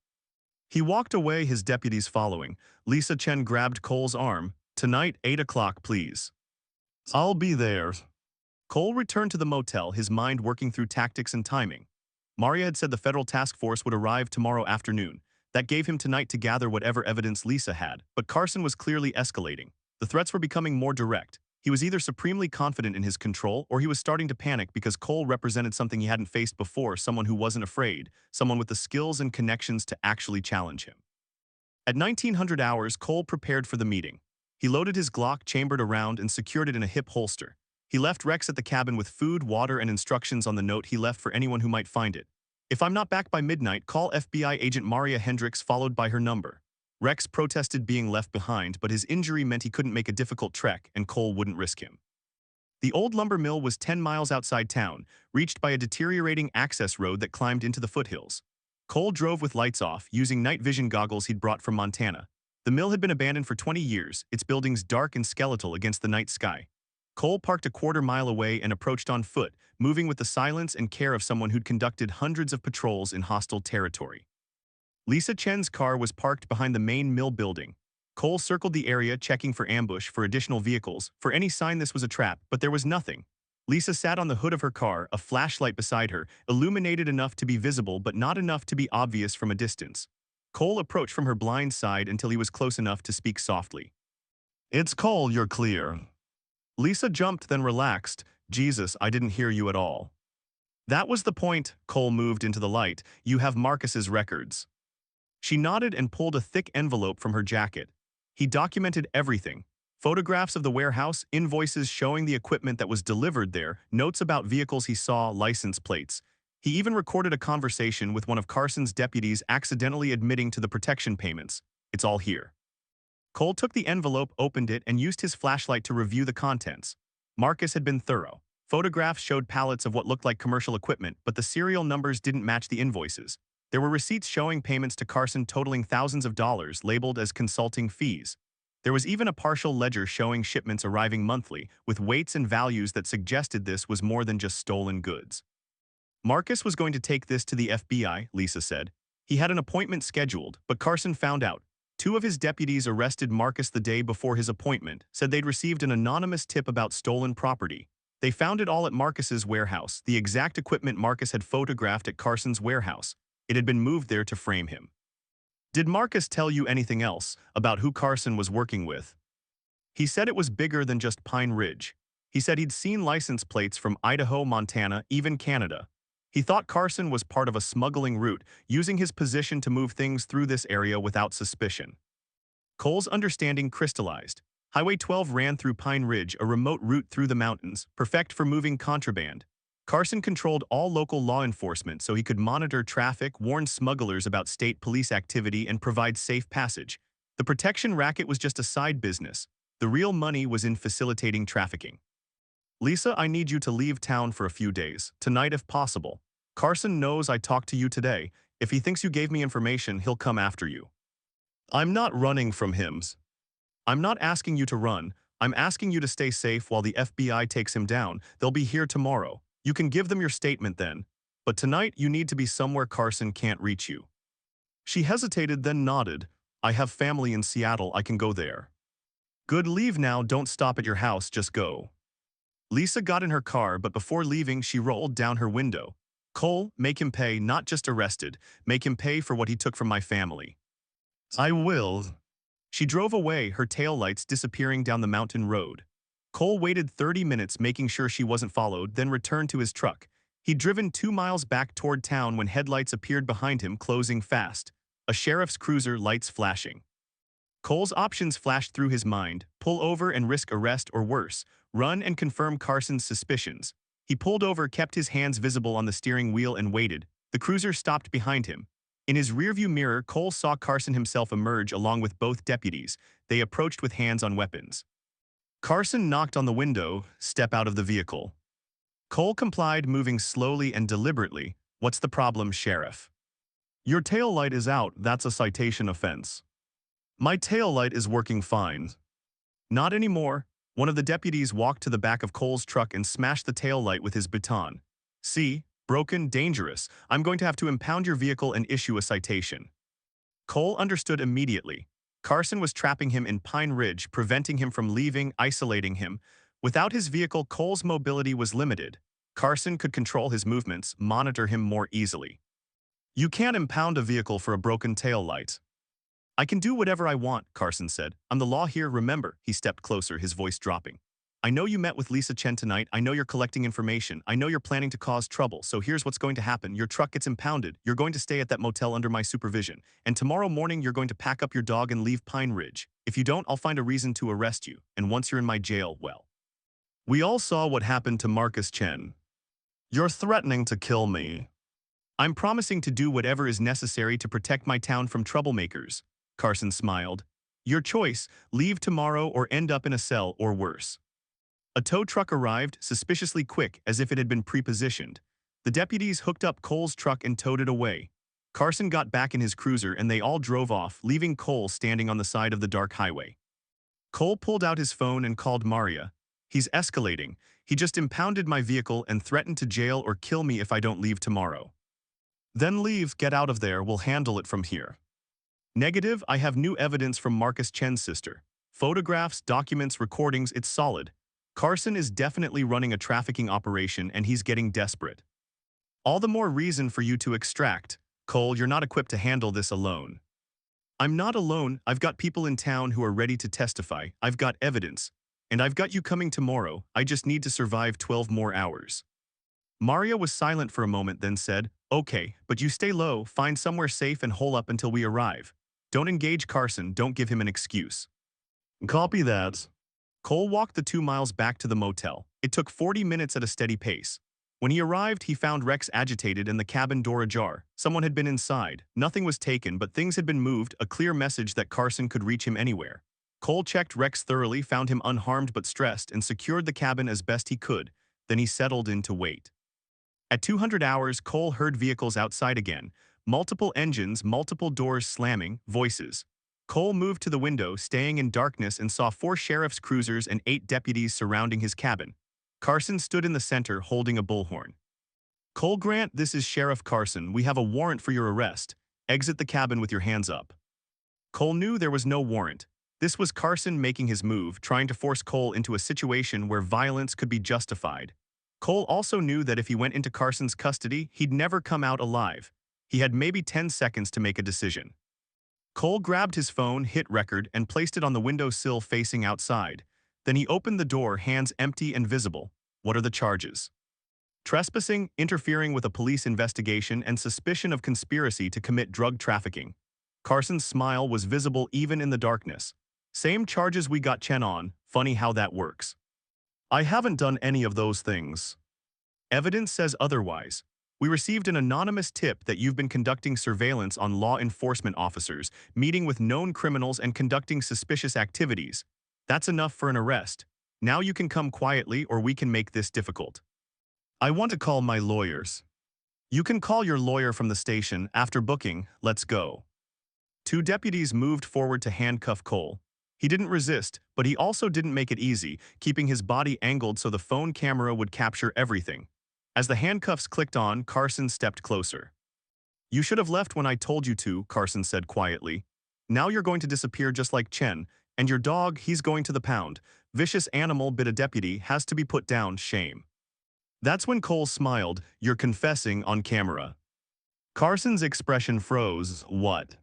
He walked away, his deputies following. Lisa Chen grabbed Cole's arm. Tonight, 8 o'clock, please. I'll be there. Cole returned to the motel, his mind working through tactics and timing. Maria had said the federal task force would arrive tomorrow afternoon. That gave him tonight to gather whatever evidence Lisa had, but Carson was clearly escalating. The threats were becoming more direct. He was either supremely confident in his control or he was starting to panic because Cole represented something he hadn't faced before, someone who wasn't afraid, someone with the skills and connections to actually challenge him. At 1900 hours, Cole prepared for the meeting. He loaded his Glock, chambered around, and secured it in a hip holster. He left Rex at the cabin with food, water, and instructions on the note he left for anyone who might find it. If I'm not back by midnight, call FBI agent Maria Hendricks followed by her number. Rex protested being left behind, but his injury meant he couldn't make a difficult trek, and Cole wouldn't risk him. The old lumber mill was 10 miles outside town, reached by a deteriorating access road that climbed into the foothills. Cole drove with lights off, using night vision goggles he'd brought from Montana. The mill had been abandoned for 20 years, its buildings dark and skeletal against the night sky. Cole parked a quarter-mile away and approached on foot, moving with the silence and care of someone who'd conducted hundreds of patrols in hostile territory. Lisa Chen's car was parked behind the main mill building. Cole circled the area, checking for ambush, for additional vehicles, for any sign this was a trap, but there was nothing. Lisa sat on the hood of her car, a flashlight beside her, illuminated enough to be visible but not enough to be obvious from a distance. Cole approached from her blind side until he was close enough to speak softly. It's Cole, you're clear. Lisa jumped, then relaxed. Jesus, I didn't hear you at all. That was the point. Cole moved into the light. You have Marcus's records. She nodded and pulled a thick envelope from her jacket. He documented everything. Photographs of the warehouse, invoices showing the equipment that was delivered there, notes about vehicles he saw, license plates. He even recorded a conversation with one of Carson's deputies accidentally admitting to the protection payments. It's all here. Cole took the envelope, opened it, and used his flashlight to review the contents. Marcus had been thorough. Photographs showed pallets of what looked like commercial equipment, but the serial numbers didn't match the invoices. There were receipts showing payments to Carson totaling thousands of dollars, labeled as consulting fees. There was even a partial ledger showing shipments arriving monthly, with weights and values that suggested this was more than just stolen goods. Marcus was going to take this to the FBI, Lisa said. He had an appointment scheduled, but Carson found out. 2 of his deputies arrested Marcus the day before his appointment, said they'd received an anonymous tip about stolen property. They found it all at Marcus's warehouse, the exact equipment Marcus had photographed at Carson's warehouse. It had been moved there to frame him. Did Marcus tell you anything else about who Carson was working with? He said it was bigger than just Pine Ridge. He said he'd seen license plates from Idaho, Montana, even Canada. He thought Carson was part of a smuggling route, using his position to move things through this area without suspicion. Cole's understanding crystallized. Highway 12 ran through Pine Ridge, a remote route through the mountains, perfect for moving contraband. Carson controlled all local law enforcement so he could monitor traffic, warn smugglers about state police activity, and provide safe passage. The protection racket was just a side business. The real money was in facilitating trafficking. Lisa, I need you to leave town for a few days, tonight if possible. Carson knows I talked to you today. If he thinks you gave me information, he'll come after you. I'm not running from him. I'm not asking you to run. I'm asking you to stay safe while the FBI takes him down. They'll be here tomorrow. You can give them your statement then. But tonight, you need to be somewhere Carson can't reach you. She hesitated, then nodded. I have family in Seattle. I can go there. Good, leave now. Don't stop at your house. Just go. Lisa got in her car, but before leaving, she rolled down her window. Cole, make him pay, not just arrested. Make him pay for what he took from my family. I will. She drove away, her taillights disappearing down the mountain road. Cole waited 30 minutes, making sure she wasn't followed, then returned to his truck. He'd driven 2 miles back toward town when headlights appeared behind him, closing fast. A sheriff's cruiser, lights flashing. Cole's options flashed through his mind: pull over and risk arrest, or worse, run and confirm Carson's suspicions. He pulled over, kept his hands visible on the steering wheel and waited. The cruiser stopped behind him. In his rearview mirror, Cole saw Carson himself emerge along with both deputies. They approached with hands on weapons. Carson knocked on the window. "Step out of the vehicle." Cole complied, moving slowly and deliberately. "What's the problem, Sheriff?" "Your tail light is out. That's a citation offense." "My tail light is working fine." "Not anymore." One of the deputies walked to the back of Cole's truck and smashed the tail light with his baton. "See? Broken, dangerous. I'm going to have to impound your vehicle and issue a citation." Cole understood immediately. Carson was trapping him in Pine Ridge, preventing him from leaving, isolating him. Without his vehicle, Cole's mobility was limited. Carson could control his movements, monitor him more easily. "You can't impound a vehicle for a broken tail light." "I can do whatever I want," Carson said. "I'm the law here, remember." He stepped closer, his voice dropping. "I know you met with Lisa Chen tonight. I know you're collecting information. I know you're planning to cause trouble. So here's what's going to happen. Your truck gets impounded. You're going to stay at that motel under my supervision. And tomorrow morning, you're going to pack up your dog and leave Pine Ridge. If you don't, I'll find a reason to arrest you. And once you're in my jail, well. We all saw what happened to Marcus Chen. You're threatening to kill me." "I'm promising to do whatever is necessary to protect my town from troublemakers." Carson smiled. "Your choice, leave tomorrow or end up in a cell or worse." A tow truck arrived, suspiciously quick, as if it had been prepositioned. The deputies hooked up Cole's truck and towed it away. Carson got back in his cruiser and they all drove off, leaving Cole standing on the side of the dark highway. Cole pulled out his phone and called Maria. "He's escalating. He just impounded my vehicle and threatened to jail or kill me if I don't leave tomorrow." "Then leave, get out of there, we'll handle it from here." "Negative, I have new evidence from Marcus Chen's sister. Photographs, documents, recordings, it's solid. Carson is definitely running a trafficking operation and he's getting desperate." "All the more reason for you to extract. Cole, you're not equipped to handle this alone." "I'm not alone. I've got people in town who are ready to testify. I've got evidence. And I've got you coming tomorrow. I just need to survive 12 more hours." Maria was silent for a moment, then said, "Okay, but you stay low, find somewhere safe and hole up until we arrive. Don't engage Carson, don't give him an excuse." "Copy that." Cole walked the 2 miles back to the motel. It took 40 minutes at a steady pace. When he arrived, he found Rex agitated and the cabin door ajar. Someone had been inside. Nothing was taken, but things had been moved, a clear message that Carson could reach him anywhere. Cole checked Rex thoroughly, found him unharmed but stressed, and secured the cabin as best he could. Then he settled in to wait. At 200 hours, Cole heard vehicles outside again. Multiple engines, multiple doors slamming, voices. Cole moved to the window, staying in darkness, and saw 4 sheriff's cruisers and 8 deputies surrounding his cabin. Carson stood in the center, holding a bullhorn. "Cole Grant, this is Sheriff Carson. We have a warrant for your arrest. Exit the cabin with your hands up." Cole knew there was no warrant. This was Carson making his move, trying to force Cole into a situation where violence could be justified. Cole also knew that if he went into Carson's custody, he'd never come out alive. He had maybe 10 seconds to make a decision. Cole grabbed his phone, hit record, and placed it on the windowsill facing outside. Then he opened the door, hands empty and visible. "What are the charges?" "Trespassing, interfering with a police investigation, and suspicion of conspiracy to commit drug trafficking." Carson's smile was visible even in the darkness. "Same charges we got Chen on. Funny how that works." "I haven't done any of those things." "Evidence says otherwise. We received an anonymous tip that you've been conducting surveillance on law enforcement officers, meeting with known criminals and conducting suspicious activities. That's enough for an arrest. Now you can come quietly or we can make this difficult." "I want to call my lawyers." "You can call your lawyer from the station after booking. Let's go." 2 deputies moved forward to handcuff Cole. He didn't resist, but he also didn't make it easy, keeping his body angled so the phone camera would capture everything. As the handcuffs clicked on, Carson stepped closer. "You should have left when I told you to," Carson said quietly. "Now you're going to disappear just like Chen, and your dog, he's going to the pound. Vicious animal bit a deputy, has to be put down, shame." That's when Cole smiled. "You're confessing on camera." Carson's expression froze. "What?"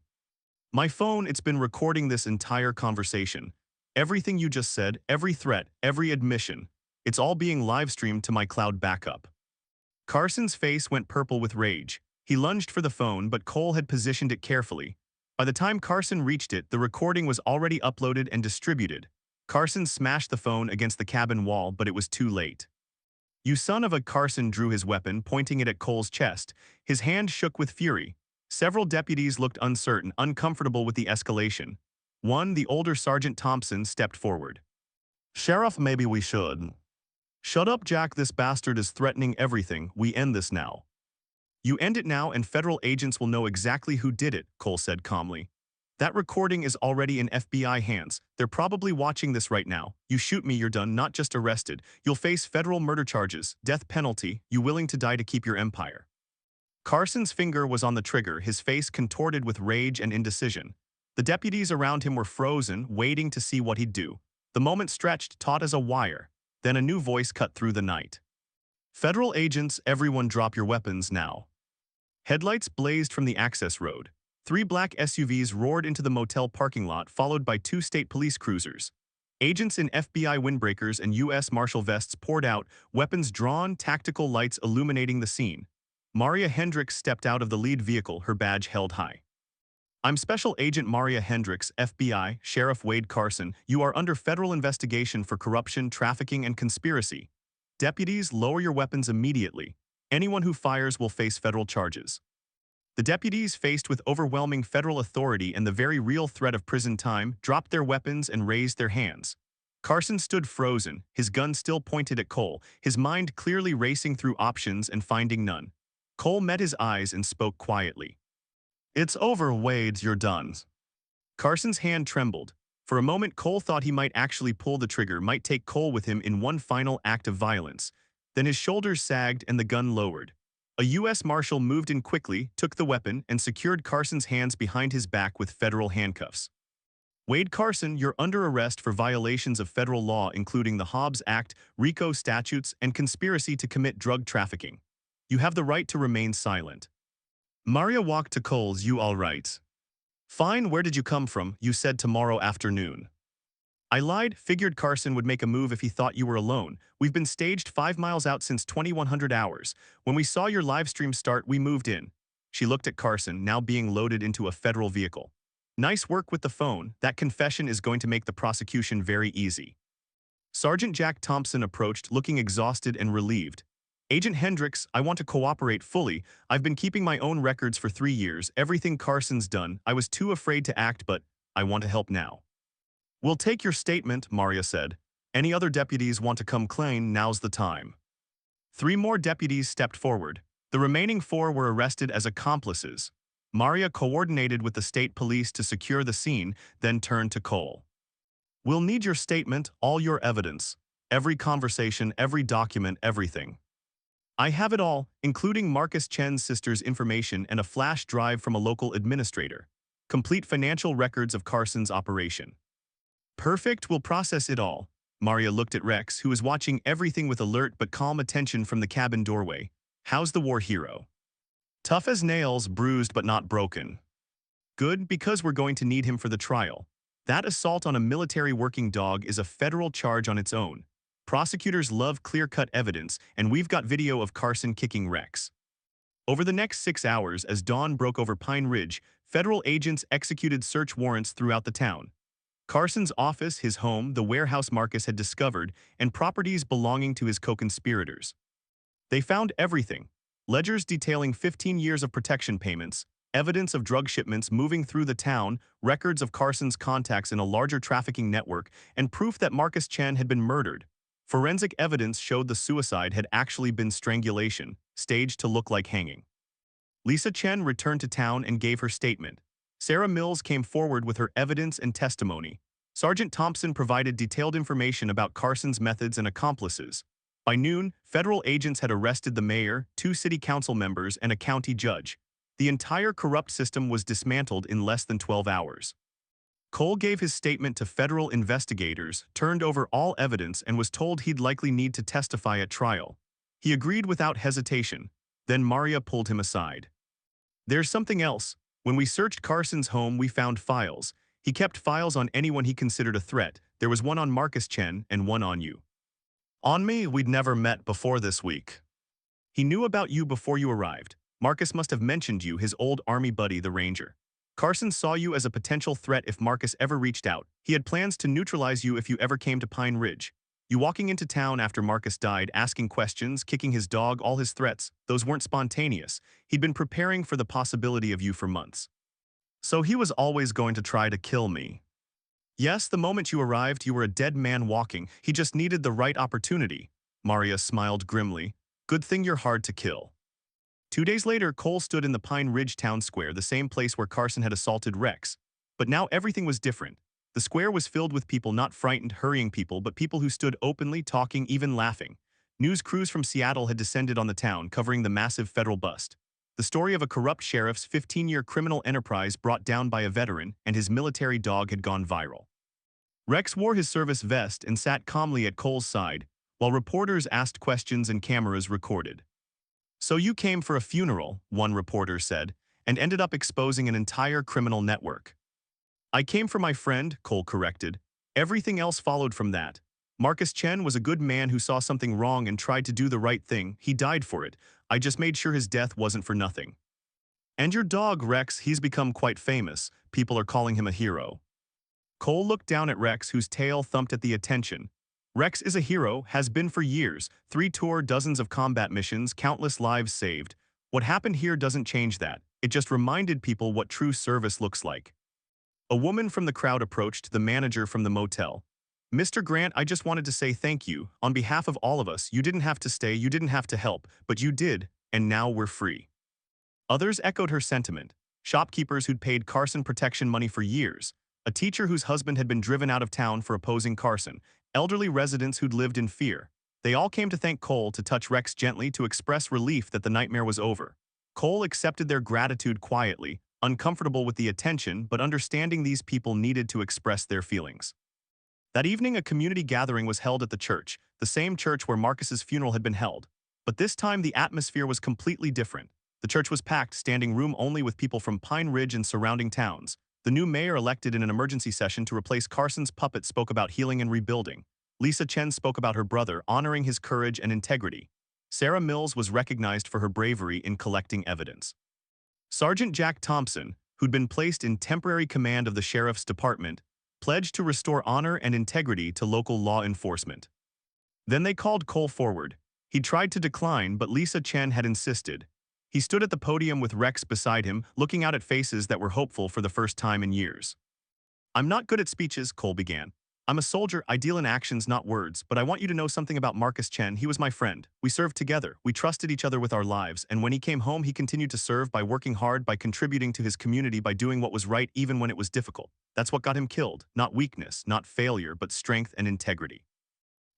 "My phone, it's been recording this entire conversation. Everything you just said, every threat, every admission. It's all being live-streamed to my cloud backup." Carson's face went purple with rage. He lunged for the phone, but Cole had positioned it carefully. By the time Carson reached it, the recording was already uploaded and distributed. Carson smashed the phone against the cabin wall, but it was too late. You son of a Carson drew his weapon, pointing it at Cole's chest. His hand shook with fury. Several deputies looked uncertain, uncomfortable with the escalation. One, the older Sergeant Thompson, stepped forward. Sheriff, maybe we should. Shut up, Jack, this bastard is threatening everything. We end this now. You end it now and federal agents will know exactly who did it, Cole said calmly. That recording is already in FBI hands. They're probably watching this right now. You shoot me, you're done, not just arrested. You'll face federal murder charges, death penalty. You willing to die to keep your empire? Carson's finger was on the trigger, his face contorted with rage and indecision. The deputies around him were frozen, waiting to see what he'd do. The moment stretched, taut as a wire. Then a new voice cut through the night. Federal agents, everyone drop your weapons now. Headlights blazed from the access road. 3 black SUVs roared into the motel parking lot, followed by 2 state police cruisers. Agents in FBI windbreakers and U.S. Marshal vests poured out, weapons drawn, tactical lights illuminating the scene. Maria Hendricks stepped out of the lead vehicle, her badge held high. I'm Special Agent Maria Hendricks, FBI, Sheriff Wade Carson. You are under federal investigation for corruption, trafficking, and conspiracy. Deputies, lower your weapons immediately. Anyone who fires will face federal charges. The deputies, faced with overwhelming federal authority and the very real threat of prison time, dropped their weapons and raised their hands. Carson stood frozen, his gun still pointed at Cole, his mind clearly racing through options and finding none. Cole met his eyes and spoke quietly. It's over, Wade, you're done. Carson's hand trembled. For a moment, Cole thought he might actually pull the trigger, might take Cole with him in one final act of violence. Then his shoulders sagged and the gun lowered. A U.S. Marshal moved in quickly, took the weapon, and secured Carson's hands behind his back with federal handcuffs. Wade Carson, you're under arrest for violations of federal law, including the Hobbs Act, RICO statutes, and conspiracy to commit drug trafficking. You have the right to remain silent. Maria walked to Cole's. You all right? Fine, where did you come from? You said tomorrow afternoon. I lied, figured Carson would make a move if he thought you were alone. We've been staged 5 miles out since 2100 hours. When we saw your live stream start, we moved in. She looked at Carson, now being loaded into a federal vehicle. Nice work with the phone. That confession is going to make the prosecution very easy. Sergeant Jack Thompson approached, looking exhausted and relieved. Agent Hendricks, I want to cooperate fully. I've been keeping my own records for 3 years. Everything Carson's done. I was too afraid to act, but I want to help now. We'll take your statement, Maria said. Any other deputies want to come clean, now's the time. 3 more deputies stepped forward. The remaining 4 were arrested as accomplices. Maria coordinated with the state police to secure the scene, then turned to Cole. We'll need your statement, all your evidence. Every conversation, every document, everything. I have it all, including Marcus Chen's sister's information and a flash drive from a local administrator. Complete financial records of Carson's operation. Perfect, we'll process it all. Maria looked at Rex, who was watching everything with alert but calm attention from the cabin doorway. How's the war hero? Tough as nails, bruised but not broken. Good, because we're going to need him for the trial. That assault on a military working dog is a federal charge on its own. Prosecutors love clear-cut evidence, and we've got video of Carson kicking Rex. Over the next 6 hours, as dawn broke over Pine Ridge, federal agents executed search warrants throughout the town. Carson's office, his home, the warehouse Marcus had discovered, and properties belonging to his co-conspirators. They found everything. Ledgers detailing 15 years of protection payments, evidence of drug shipments moving through the town, records of Carson's contacts in a larger trafficking network, and proof that Marcus Chen had been murdered. Forensic evidence showed the suicide had actually been strangulation, staged to look like hanging. Lisa Chen returned to town and gave her statement. Sarah Mills came forward with her evidence and testimony. Sergeant Thompson provided detailed information about Carson's methods and accomplices. By noon, federal agents had arrested the mayor, 2 city council members, and a county judge. The entire corrupt system was dismantled in less than 12 hours. Cole gave his statement to federal investigators, turned over all evidence, and was told he'd likely need to testify at trial. He agreed without hesitation. Then Maria pulled him aside. There's something else. When we searched Carson's home, we found files. He kept files on anyone he considered a threat. There was one on Marcus Chen and one on you. On me, we'd never met before this week. He knew about you before you arrived. Marcus must have mentioned you, his old army buddy, the Ranger. Carson saw you as a potential threat if Marcus ever reached out. He had plans to neutralize you if you ever came to Pine Ridge. You walking into town after Marcus died, asking questions, kicking his dog, all his threats, those weren't spontaneous. He'd been preparing for the possibility of you for months. So he was always going to try to kill me. Yes, the moment you arrived, you were a dead man walking. He just needed the right opportunity. Maria smiled grimly. Good thing you're hard to kill. 2 days later, Cole stood in the Pine Ridge town square, the same place where Carson had assaulted Rex. But now everything was different. The square was filled with people, not frightened, hurrying people, but people who stood openly, talking, even laughing. News crews from Seattle had descended on the town, covering the massive federal bust. The story of a corrupt sheriff's 15-year criminal enterprise brought down by a veteran and his military dog had gone viral. Rex wore his service vest and sat calmly at Cole's side, while reporters asked questions and cameras recorded. So you came for a funeral, one reporter said, and ended up exposing an entire criminal network. I came for my friend, Cole corrected. Everything else followed from that. Marcus Chen was a good man who saw something wrong and tried to do the right thing. He died for it. I just made sure his death wasn't for nothing. And your dog, Rex, he's become quite famous. People are calling him a hero. Cole looked down at Rex, whose tail thumped at the attention. Rex is a hero, has been for years. 3 tours, dozens of combat missions, countless lives saved. What happened here doesn't change that. It just reminded people what true service looks like. A woman from the crowd approached the manager from the motel. Mr. Grant, I just wanted to say thank you. On behalf of all of us, you didn't have to stay, you didn't have to help, but you did, and now we're free. Others echoed her sentiment. Shopkeepers who'd paid Carson protection money for years. A teacher whose husband had been driven out of town for opposing Carson. Elderly residents who'd lived in fear. They all came to thank Cole, to touch Rex gently, to express relief that the nightmare was over. Cole accepted their gratitude quietly, uncomfortable with the attention, but understanding these people needed to express their feelings. That evening, a community gathering was held at the church, the same church where Marcus's funeral had been held. But this time, the atmosphere was completely different. The church was packed, standing room only, with people from Pine Ridge and surrounding towns. The new mayor, elected in an emergency session to replace Carson's puppet, spoke about healing and rebuilding. Lisa Chen spoke about her brother, honoring his courage and integrity. Sarah Mills was recognized for her bravery in collecting evidence. Sergeant Jack Thompson, who'd been placed in temporary command of the sheriff's department, pledged to restore honor and integrity to local law enforcement. Then they called Cole forward. He tried to decline, but Lisa Chen had insisted. He stood at the podium with Rex beside him, looking out at faces that were hopeful for the first time in years. I'm not good at speeches, Cole began. I'm a soldier, I deal in actions, not words, but I want you to know something about Marcus Chen. He was my friend. We served together. We trusted each other with our lives, and when he came home, he continued to serve by working hard, by contributing to his community, by doing what was right even when it was difficult. That's what got him killed. Not weakness, not failure, but strength and integrity.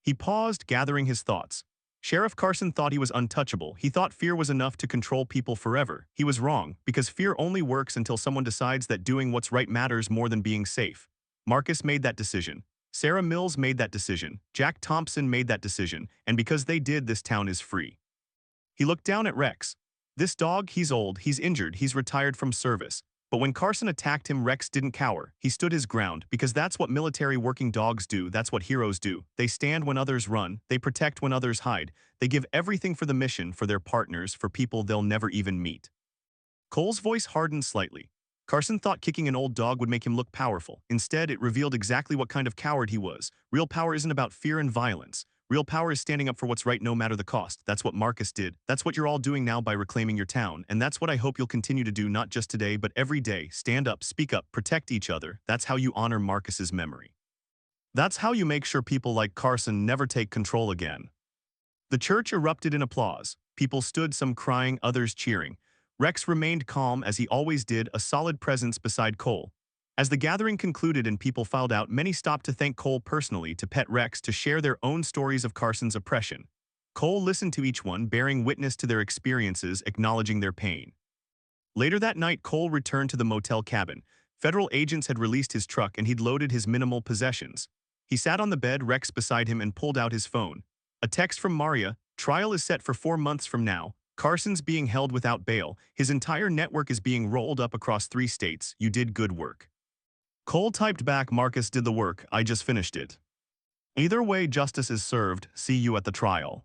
He paused, gathering his thoughts. Sheriff Carson thought he was untouchable. He thought fear was enough to control people forever. He was wrong, because fear only works until someone decides that doing what's right matters more than being safe. Marcus made that decision. Sarah Mills made that decision. Jack Thompson made that decision, and because they did, this town is free. He looked down at Rex. This dog, he's old, he's injured, he's retired from service. But when Carson attacked him, Rex didn't cower. He stood his ground, because that's what military working dogs do, that's what heroes do. They stand when others run, they protect when others hide. They give everything for the mission, for their partners, for people they'll never even meet. Cole's voice hardened slightly. Carson thought kicking an old dog would make him look powerful. Instead, it revealed exactly what kind of coward he was. Real power isn't about fear and violence. Real power is standing up for what's right no matter the cost. That's what Marcus did. That's what you're all doing now by reclaiming your town. And that's what I hope you'll continue to do, not just today, but every day. Stand up, speak up, protect each other. That's how you honor Marcus's memory. That's how you make sure people like Carson never take control again. The church erupted in applause. People stood, some crying, others cheering. Rex remained calm as he always did, a solid presence beside Cole. As the gathering concluded and people filed out, many stopped to thank Cole personally, to pet Rex, to share their own stories of Carson's oppression. Cole listened to each one, bearing witness to their experiences, acknowledging their pain. Later that night, Cole returned to the motel cabin. Federal agents had released his truck and he'd loaded his minimal possessions. He sat on the bed, Rex beside him, and pulled out his phone. A text from Maria. Trial is set for 4 months from now. Carson's being held without bail. His entire network is being rolled up across 3 states. You did good work. Cole typed back, Marcus did the work, I just finished it. Either way, justice is served. See you at the trial.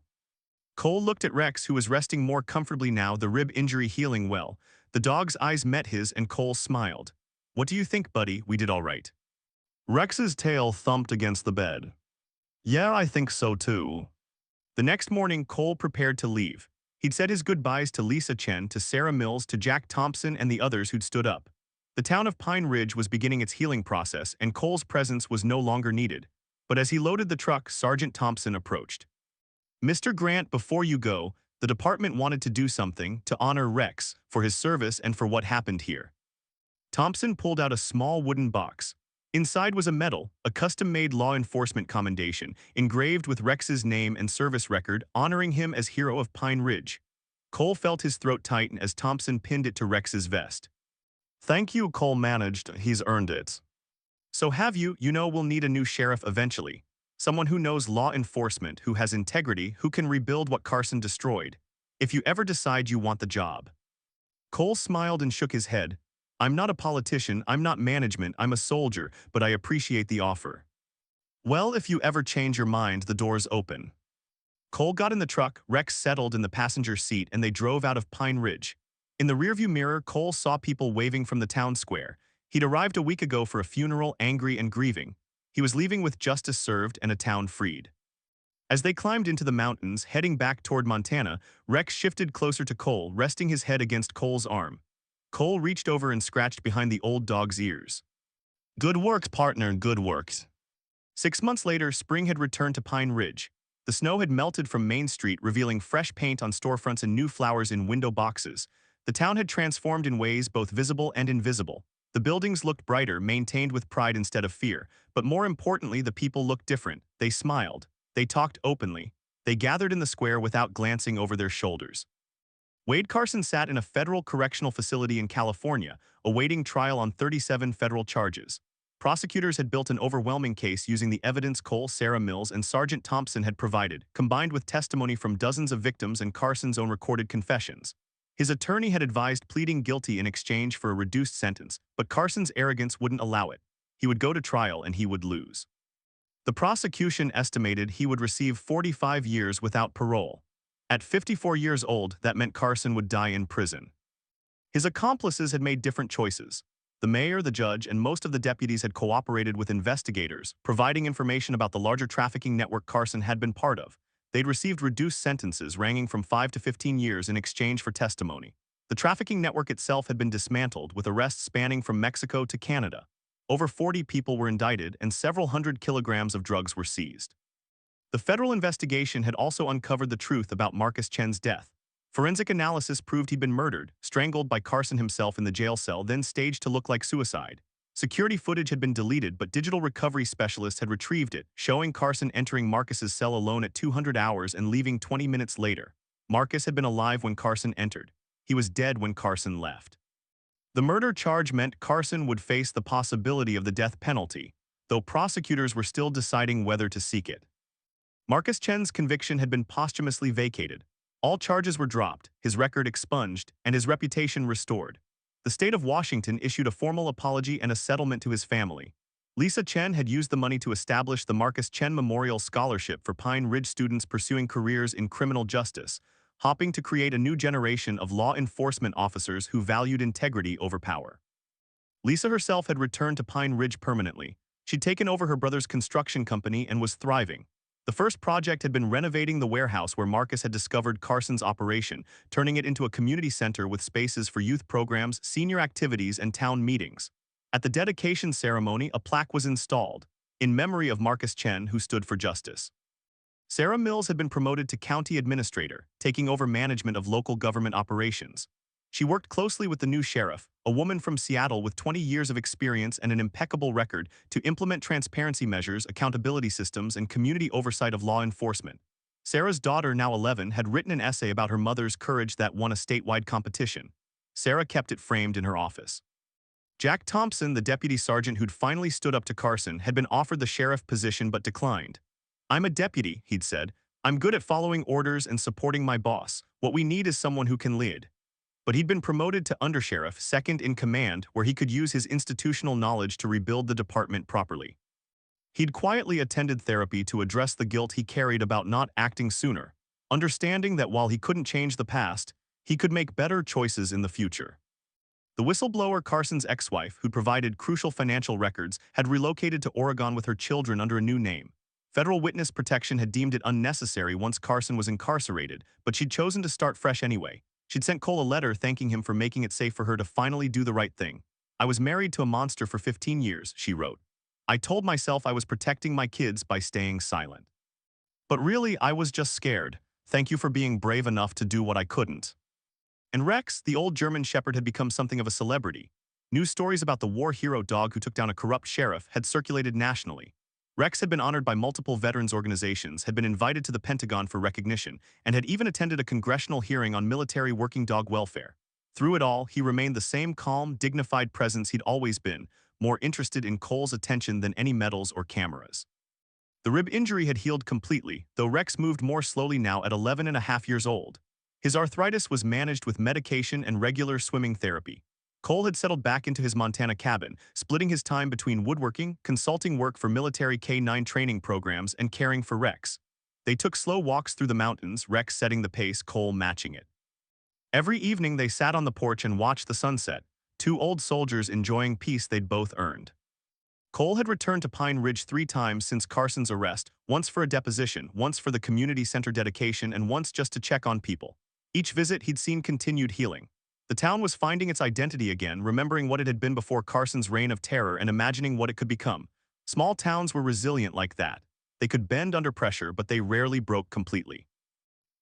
Cole looked at Rex, who was resting more comfortably now, the rib injury healing well. The dog's eyes met his and Cole smiled. What do you think, buddy? We did all right. Rex's tail thumped against the bed. Yeah, I think so too. The next morning, Cole prepared to leave. He'd said his goodbyes to Lisa Chen, to Sarah Mills, to Jack Thompson, and the others who'd stood up. The town of Pine Ridge was beginning its healing process, and Cole's presence was no longer needed. But as he loaded the truck, Sergeant Thompson approached. Mr. Grant, before you go, the department wanted to do something to honor Rex for his service and for what happened here. Thompson pulled out a small wooden box. Inside was a medal, a custom-made law enforcement commendation, engraved with Rex's name and service record, honoring him as hero of Pine Ridge. Cole felt his throat tighten as Thompson pinned it to Rex's vest. Thank you, Cole managed. He's earned it. So have you, we'll need a new sheriff eventually. Someone who knows law enforcement, who has integrity, who can rebuild what Carson destroyed. If you ever decide you want the job. Cole smiled and shook his head. I'm not a politician, I'm not management, I'm a soldier, but I appreciate the offer. Well, if you ever change your mind, the door's open. Cole got in the truck, Rex settled in the passenger seat, and they drove out of Pine Ridge. In the rearview mirror, Cole saw people waving from the town square. He'd arrived a week ago for a funeral, angry and grieving. He was leaving with justice served and a town freed. As they climbed into the mountains, heading back toward Montana, Rex shifted closer to Cole, resting his head against Cole's arm. Cole reached over and scratched behind the old dog's ears. Good work, partner, good work. 6 months later, spring had returned to Pine Ridge. The snow had melted from Main Street, revealing fresh paint on storefronts and new flowers in window boxes. The town had transformed in ways both visible and invisible. The buildings looked brighter, maintained with pride instead of fear. But more importantly, the people looked different. They smiled. They talked openly. They gathered in the square without glancing over their shoulders. Wade Carson sat in a federal correctional facility in California, awaiting trial on 37 federal charges. Prosecutors had built an overwhelming case using the evidence Cole, Sarah Mills, and Sergeant Thompson had provided, combined with testimony from dozens of victims and Carson's own recorded confessions. His attorney had advised pleading guilty in exchange for a reduced sentence, but Carson's arrogance wouldn't allow it. He would go to trial and he would lose. The prosecution estimated he would receive 45 years without parole. At 54 years old, that meant Carson would die in prison. His accomplices had made different choices. The mayor, the judge, and most of the deputies had cooperated with investigators, providing information about the larger trafficking network Carson had been part of. They'd received reduced sentences ranging from 5 to 15 years in exchange for testimony. The trafficking network itself had been dismantled, with arrests spanning from Mexico to Canada. Over 40 people were indicted, and several hundred kilograms of drugs were seized. The federal investigation had also uncovered the truth about Marcus Chen's death. Forensic analysis proved he'd been murdered, strangled by Carson himself in the jail cell, then staged to look like suicide. Security footage had been deleted, but digital recovery specialists had retrieved it, showing Carson entering Marcus's cell alone at 200 hours and leaving 20 minutes later. Marcus had been alive when Carson entered. He was dead when Carson left. The murder charge meant Carson would face the possibility of the death penalty, though prosecutors were still deciding whether to seek it. Marcus Chen's conviction had been posthumously vacated. All charges were dropped, his record expunged, and his reputation restored. The state of Washington issued a formal apology and a settlement to his family. Lisa Chen had used the money to establish the Marcus Chen Memorial Scholarship for Pine Ridge students pursuing careers in criminal justice, hoping to create a new generation of law enforcement officers who valued integrity over power. Lisa herself had returned to Pine Ridge permanently. She'd taken over her brother's construction company and was thriving. The first project had been renovating the warehouse where Marcus had discovered Carson's operation, turning it into a community center with spaces for youth programs, senior activities, and town meetings. At the dedication ceremony, a plaque was installed, in memory of Marcus Chen, who stood for justice. Sarah Mills had been promoted to county administrator, taking over management of local government operations. She worked closely with the new sheriff, a woman from Seattle with 20 years of experience and an impeccable record, to implement transparency measures, accountability systems, and community oversight of law enforcement. Sarah's daughter, now 11, had written an essay about her mother's courage that won a statewide competition. Sarah kept it framed in her office. Jack Thompson, the deputy sergeant who'd finally stood up to Carson, had been offered the sheriff position but declined. "I'm a deputy," he'd said. "I'm good at following orders and supporting my boss. What we need is someone who can lead." But he'd been promoted to undersheriff, second in command, where he could use his institutional knowledge to rebuild the department properly. He'd quietly attended therapy to address the guilt he carried about not acting sooner, understanding that while he couldn't change the past, he could make better choices in the future. The whistleblower Carson's ex-wife, who provided crucial financial records, had relocated to Oregon with her children under a new name. Federal witness protection had deemed it unnecessary once Carson was incarcerated, but she'd chosen to start fresh anyway. She'd sent Cole a letter thanking him for making it safe for her to finally do the right thing. I was married to a monster for 15 years, she wrote. I told myself I was protecting my kids by staying silent. But really, I was just scared. Thank you for being brave enough to do what I couldn't. And Rex, the old German shepherd, had become something of a celebrity. News stories about the war hero dog who took down a corrupt sheriff had circulated nationally. Rex had been honored by multiple veterans organizations, had been invited to the Pentagon for recognition, and had even attended a congressional hearing on military working dog welfare. Through it all, he remained the same calm, dignified presence he'd always been, more interested in Cole's attention than any medals or cameras. The rib injury had healed completely, though Rex moved more slowly now at 11 and a half years old. His arthritis was managed with medication and regular swimming therapy. Cole had settled back into his Montana cabin, splitting his time between woodworking, consulting work for military K-9 training programs, and caring for Rex. They took slow walks through the mountains, Rex setting the pace, Cole matching it. Every evening they sat on the porch and watched the sunset, two old soldiers enjoying peace they'd both earned. Cole had returned to Pine Ridge 3 times since Carson's arrest, once for a deposition, once for the community center dedication, and once just to check on people. Each visit he'd seen continued healing. The town was finding its identity again, remembering what it had been before Carson's reign of terror and imagining what it could become. Small towns were resilient like that. They could bend under pressure, but they rarely broke completely.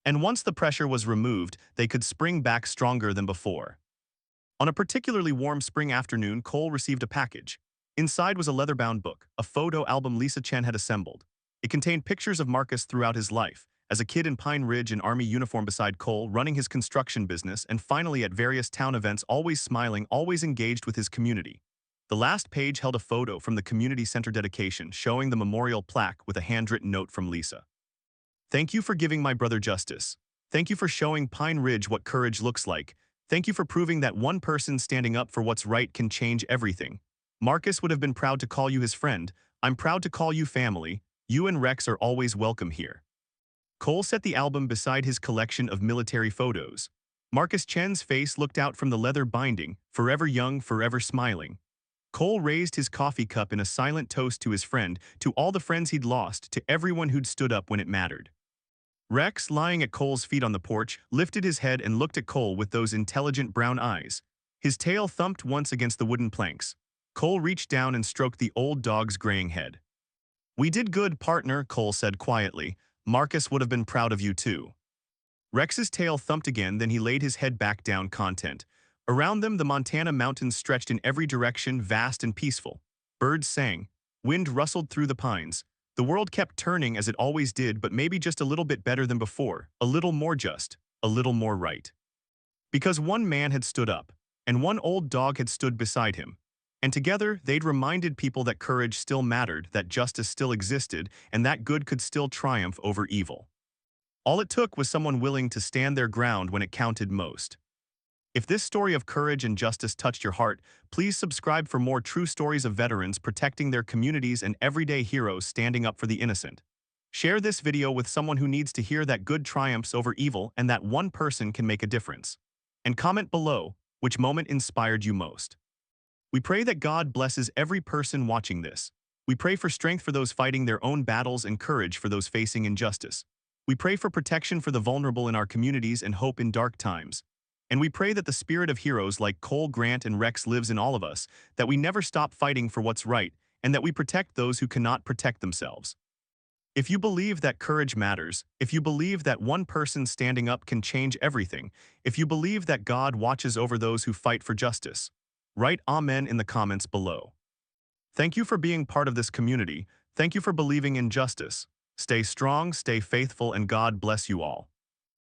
And once the pressure was removed, they could spring back stronger than before. On a particularly warm spring afternoon, Cole received a package. Inside was a leather-bound book, a photo album Lisa Chen had assembled. It contained pictures of Marcus throughout his life, as a kid in Pine Ridge in Army uniform beside Cole, running his construction business, and finally at various town events, always smiling, always engaged with his community. The last page held a photo from the community center dedication, showing the memorial plaque with a handwritten note from Lisa. Thank you for giving my brother justice. Thank you for showing Pine Ridge what courage looks like. Thank you for proving that one person standing up for what's right can change everything. Marcus would have been proud to call you his friend. I'm proud to call you family. You and Rex are always welcome here. Cole set the album beside his collection of military photos. Marcus Chen's face looked out from the leather binding, forever young, forever smiling. Cole raised his coffee cup in a silent toast to his friend, to all the friends he'd lost, to everyone who'd stood up when it mattered. Rex, lying at Cole's feet on the porch, lifted his head and looked at Cole with those intelligent brown eyes. His tail thumped once against the wooden planks. Cole reached down and stroked the old dog's graying head. We did good, partner, Cole said quietly. Marcus would have been proud of you too. Rex's tail thumped again, then he laid his head back down, content. Around them, the Montana mountains stretched in every direction, vast and peaceful. Birds sang. Wind rustled through the pines. The world kept turning as it always did, but maybe just a little bit better than before, a little more just, a little more right. Because one man had stood up, and one old dog had stood beside him. And together, they'd reminded people that courage still mattered, that justice still existed, and that good could still triumph over evil. All it took was someone willing to stand their ground when it counted most. If this story of courage and justice touched your heart, please subscribe for more true stories of veterans protecting their communities and everyday heroes standing up for the innocent. Share this video with someone who needs to hear that good triumphs over evil and that one person can make a difference. And comment below which moment inspired you most. We pray that God blesses every person watching this. We pray for strength for those fighting their own battles and courage for those facing injustice. We pray for protection for the vulnerable in our communities and hope in dark times. And we pray that the spirit of heroes like Cole, Grant, and Rex lives in all of us, that we never stop fighting for what's right, and that we protect those who cannot protect themselves. If you believe that courage matters, if you believe that one person standing up can change everything, if you believe that God watches over those who fight for justice, write Amen in the comments below. Thank you for being part of this community. Thank you for believing in justice. Stay strong, stay faithful, and God bless you all.